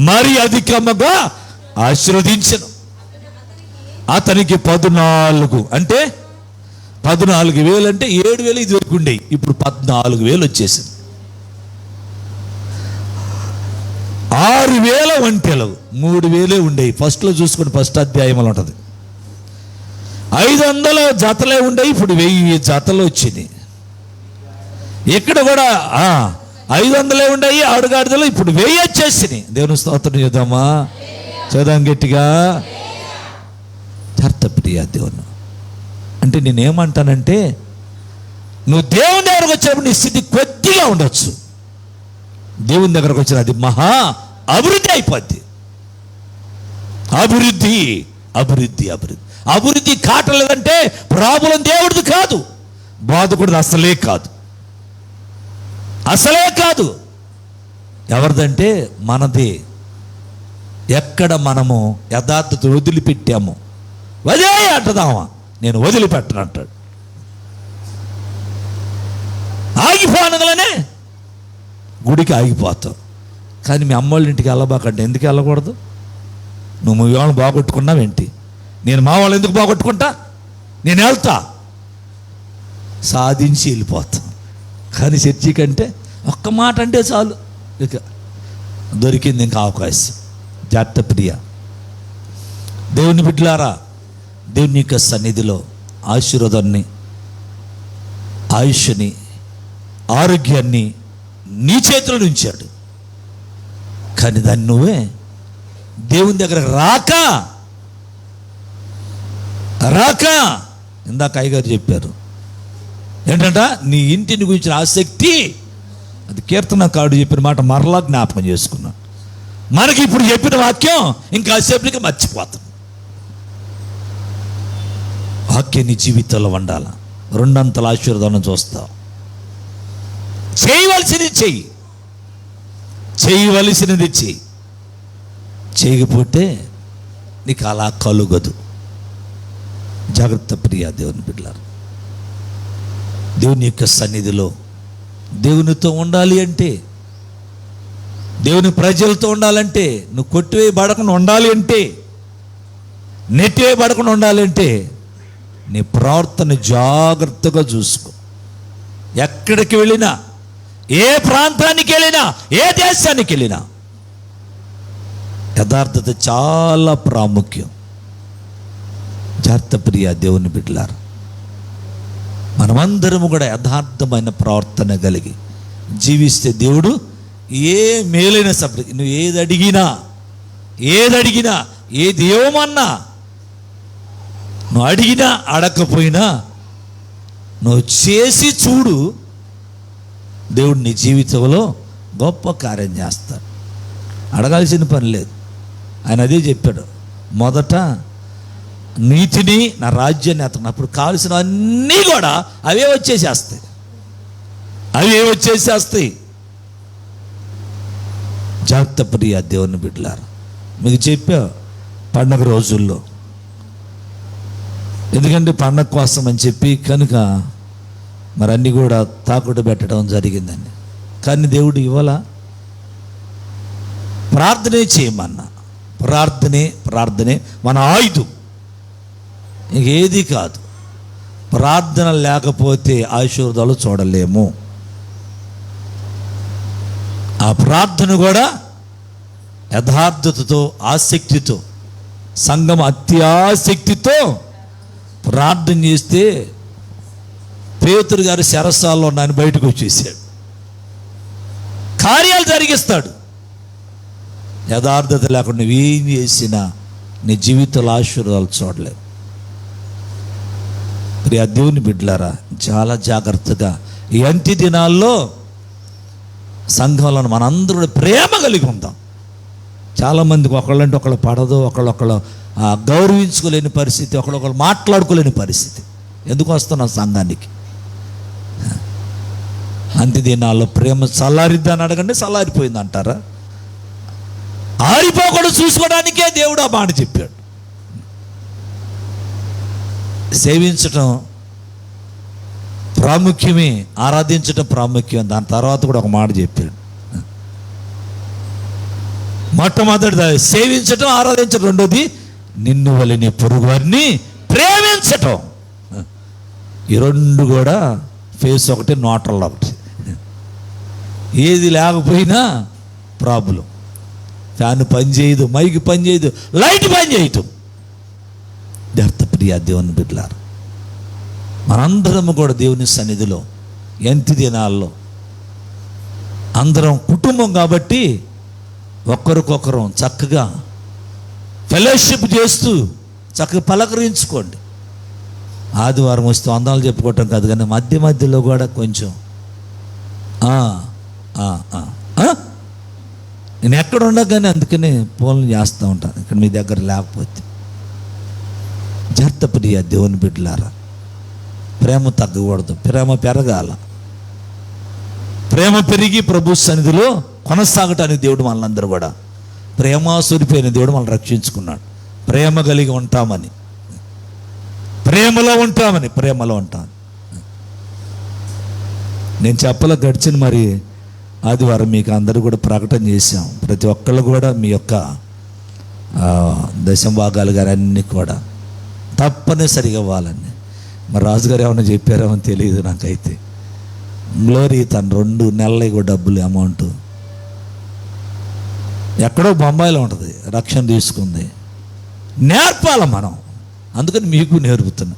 మరి అధికముగా ఆశీర్వదించను. అతనికి 14, అంటే 14,000 అంటే 7,000 ఇది వరకు ఉండేవి, ఇప్పుడు 14,000 వచ్చేసింది. 6,000 ఒంటెలు, 3,000 ఉండేవి. ఫస్ట్లో చూసుకుని ఫస్ట్ అధ్యాయంలో ఉంటుంది. 500 జతలే ఉండేవి, ఇప్పుడు 1000 జతలు వచ్చినాయి. ఇక్కడ కూడా 500 ఉండేవి ఆడుగాడిదలు, ఇప్పుడు 1000 వచ్చేసినాయి. దేవుని స్తోత్రం చేద్దామా, చేద్దాం గట్టిగా. ప్రియ దేవుని అంటే నేనేమంటానంటే, నువ్వు దేవుని దగ్గరకు వచ్చినప్పుడు నీ స్థితి కొద్దిగా ఉండొచ్చు, దేవుని దగ్గరకు వచ్చిన అది మహా అభివృద్ధి అయిపోద్ది. అభివృద్ధి అభివృద్ధి అభివృద్ధి అభివృద్ధి కాటలేదంటే ప్రాబ్లం దేవుడిది కాదు, బాధకుడిది అసలే కాదు, అసలే కాదు. ఎవరిదంటే మనది. ఎక్కడ మనము యథార్థత వదిలిపెట్టాము, వదిలే అంటదామా, నేను వదిలిపెట్టను అంటాడు. ఆగిపోనగలనే గుడికి ఆగిపోతావు, కానీ మీ అమ్మోళ్ళ ఇంటికి వెళ్ళబాకంటే. ఎందుకు వెళ్ళకూడదు? నువ్వు మీ వాళ్ళని బాగొట్టుకున్నావేంటి? నేను మా వాళ్ళు ఎందుకు బాగొట్టుకుంటా? నేను వెళ్తా, సాధించి వెళ్ళిపోతా. కానీ చర్చి కంటే ఒక్క మాట అంటే చాలు, ఇక దొరికింది ఇంకా అవకాశం. జాగ్రత్త ప్రియ దేవుని బిడ్డలారా, దేవుని యొక్క సన్నిధిలో ఆశీర్వాదాన్ని, ఆయుష్ని, ఆరోగ్యాన్ని నీ చేతిలో ఉంచాడు. కానీ దాన్ని నువ్వే దేవుని దగ్గర రాక ఇందాక అయ్యగారు చెప్పారు ఏంటంట, నీ ఇంటిని గురించిన ఆసక్తి, అది కీర్తనకారుడు చెప్పిన మాట మరలా జ్ఞాపకం చేసుకున్నాను. మనకి ఇప్పుడు చెప్పిన వాక్యం ఇంకా కాసేపటికి మర్చిపోతాం. వాక్యం నీ జీవితంలో ఉండాల, 2 ఆశీర్వాదం చూస్తావు. చేయవలసినది చెయ్యి, చేయవలసినది చెయ్యి. చేయకపోతే నీకు అలా కలుగదు. జాగ్రత్త ప్రియ దేవుని బిడ్డలారా, దేవుని యొక్క సన్నిధిలో దేవునితో ఉండాలి అంటే, దేవుని ప్రజలతో ఉండాలంటే, నువ్వు కొట్టివేయబడకుండా ఉండాలి అంటే, నెట్టివేయబడకుండా ఉండాలి అంటే, నీ ప్రవర్తన జాగ్రత్తగా చూసుకో. ఎక్కడికి వెళ్ళినా, ఏ ప్రాంతానికి వెళ్ళినా, ఏ దేశానికి వెళ్ళినా యథార్థత చాలా ప్రాముఖ్యం. జాగ్రత్త ప్రియ దేవుని బిడ్డలారా, మనమందరము కూడా యథార్థమైన ప్రవర్తన కలిగి జీవిస్తే దేవుడు ఏ మేలైన సబ్జెక్ట్, నువ్వు ఏది అడిగినా ఏది ఏమన్నా, నువ్వు అడిగినా అడగకపోయినా నువ్వు చేసి చూడు, దేవుడు నీ జీవితంలో గొప్ప కార్యం చేస్తాడు. అడగాల్సిన పని లేదు. ఆయన అదే చెప్పాడు, మొదట నీతిని, నా రాజ్యాన్ని అతను కావలసిన అన్నీ కూడా అవే వచ్చేసేస్తాయి. జాగ్రత్త ప్రియ దేవుని బిడ్డలారా, మీకు చెప్పా పండగ రోజుల్లో, ఎందుకంటే పండగ కోసం అని చెప్పి కనుక మరి అన్నీ కూడా తాకట్టు పెట్టడం జరిగిందండి. కానీ దేవుడు ఇవ్వాల, ప్రార్థనే చేయమన్నా. ప్రార్థనే మన ఆయుధం, ఇంకేది కాదు. ప్రార్థన లేకపోతే ఆశీర్వాదాలు చూడలేము. ఆ ప్రార్థన కూడా యథార్థతతో, ఆసక్తితో, సంఘం అత్యాసక్తితో ప్రార్థన చేస్తే పేతురు గారు శరసాల్లో ఉన్నాయని బయటకు వచ్చేసాడు. కార్యాలు జరిగిస్తాడు. యథార్థత లేకుండా నువ్వేం చేసినా నీ జీవితంలో ఆశీర్వాదాలు చూడలేవు. ప్రియ దేవుని బిడ్డలారా, చాలా జాగ్రత్తగా ఈ అంత్య దినాల్లో సంఘంలో మనందరూ ప్రేమ కలిగి ఉందాం. చాలామందికి ఒకళ్ళంటే ఒకళ్ళు పడదు, ఒకళ్ళొకళ్ళు గౌరవించుకోలేని పరిస్థితి, ఒకళ్ళొకళ్ళు మాట్లాడుకోలేని పరిస్థితి. ఎందుకు వస్తున్నాం సంఘానికి? అంత్య దినాల్లో ప్రేమ చల్లారిద్దని అడగండి, చల్లారిపోయింది అంటారా? ఆరిపోకుండా చూసుకోవడానికే దేవుడు ఆ మాట చెప్పాడు. సేవించటం ప్రాముఖ్యమే, ఆరాధించటం ప్రాముఖ్యం. దాని తర్వాత కూడా ఒక మాట చెప్పాడు, మొట్టమొదటిది సేవించటం, ఆరాధించటం. రెండోది నిన్ను వలె నీ పొరుగు వారిని ప్రేమించటం. ఈ రెండు కూడా ఫేస్ ఒకటి, నోటల్లో ఒకటి. ఏది లేకపోయినా ప్రాబ్లం. ఫ్యాన్ పని చేయదు, మైక్ పని చేయదు, లైట్ పని చేయటం. జాగ్రత్త ప్రియ దేవుని బిడ్డలారా, మనందరము కూడా దేవుని సన్నిధిలో ఎంతి దినాల్లో అందరం కుటుంబం కాబట్టి ఒకరికొకరం చక్కగా ఫెలోషిప్ చేస్తూ చక్కగా పలకరించుకోండి. ఆదివారం వస్తే వందనాలు చెప్పుకోవటం కాదు, కానీ మధ్యలో కూడా కొంచెం నేను ఎక్కడ ఉండగానే అందుకనే ఫోన్లు చేస్తూ ఉంటాను, ఇక్కడ మీ దగ్గర లేకపోతే. జాగ్రత్త ప్రియ దేవుని బిడ్డలారా, ప్రేమ తగ్గకూడదు, ప్రేమ పెరగాల. ప్రేమ పెరిగి ప్రభు సన్నిధిలో కొనసాగటానికి దేవుడు మనందరూ కూడా ప్రేమ సూరిపోయిన దేవుడు మనల్ని రక్షించుకున్నాడు. ప్రేమ కలిగి ఉంటామని, ప్రేమలో ఉంటాం. నేను చెప్పల గడిచిన మరి ఆదివారం మీకు అందరూ కూడా ప్రకటన చేశాం. ప్రతి ఒక్కళ్ళు కూడా మీ యొక్క దశంభాగాలు గారు అన్నీ కూడా తప్పనిసరిగా ఇవ్వాలని. మరి రాజుగారు ఏమైనా చెప్పారేమో తెలియదు నాకైతే. గ్లోరీ తన 2 నెలలు డబ్బులు అమౌంట్ ఎక్కడో బొంబాయిలో ఉంటుంది, రక్షణ తీసుకుంది. నేర్పాలి మనం, అందుకని మీకు నేర్పుతున్నా.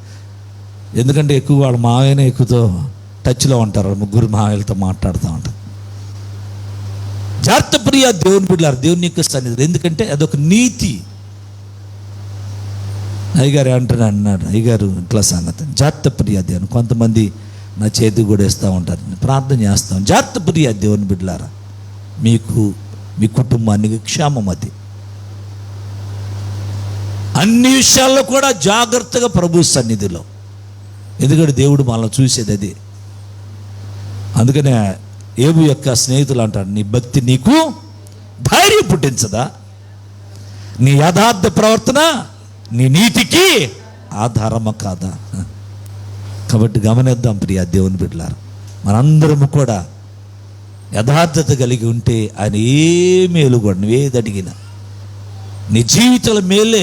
ఎందుకంటే ఎక్కువ వాళ్ళ మావయ్యనే ఎక్కువతో టచ్లో ఉంటారు, 3 మావయ్యలతో మాట్లాడుతూ ఉంటారు. జాగ్రత్త ప్రియ దేవుని బిడ్డలారా, దేవుని యొక్క సన్నిధి, ఎందుకంటే అదొక నీతి. అయ్యగారు అన్నాడు, అయ్యగారు ఇట్లా సంగతి. జాగ్రత్త ప్రియ దేవుని, కొంతమంది నా చేతికి కూడా వేస్తూ ఉంటారు, ప్రార్థన చేస్తాం. జాగ్రత్త ప్రియ దేవుని బిడ్డలారా, మీకు మీ కుటుంబానికి క్షేమం అది. అన్ని విషయాల్లో కూడా జాగ్రత్తగా ప్రభు సన్నిధిలో, ఎందుకంటే దేవుడు మనల్ని చూసేది అది. అందుకనే ఏబు యొక్క స్నేహితులు అంటాడు, నీ భక్తి నీకు ధైర్యం పుట్టించదా, నీ యథార్థ ప్రవర్తన నీ నీతికి ఆధారమా కాదా. కాబట్టి గమనిద్దాం ప్రియ దేవుని బిడ్డలారా, మనందరము కూడా యథార్థత కలిగి ఉంటే ఆయన ఏ మేలు కూడా నువ్వేది అడిగినా నీ జీవితంలో మేలే.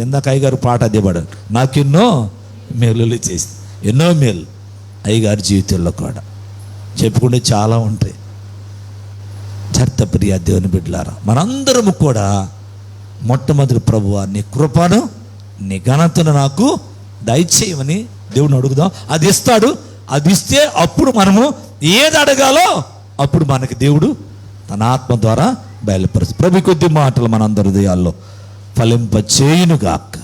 ఇందాక అయ్యగారు పాట అదే పాడారు, నాకెన్నో మేలులు చేసి, ఎన్నో మేలు అయ్యగారి జీవితంలో కూడా చెప్పుకుంటే చాలా ఉంటాయి. చర్త ప్రియ దేవుని బిడ్డలారా, మనందరము కూడా మొట్టమొదటి ప్రభువా నీ కృపను నీ ఘనతను నాకు దయచేయమని దేవుని అడుగుదాం. అది ఇస్తాడు. అది ఇస్తే అప్పుడు మనము ఏది అడగాలో అప్పుడు మనకి దేవుడు తన ఆత్మ ద్వారా బయలుపరుస్తాడు. ప్రభు కొద్ది మాటలు మనందరి హృదయాల్లో ఫలింపచేయునుగాక.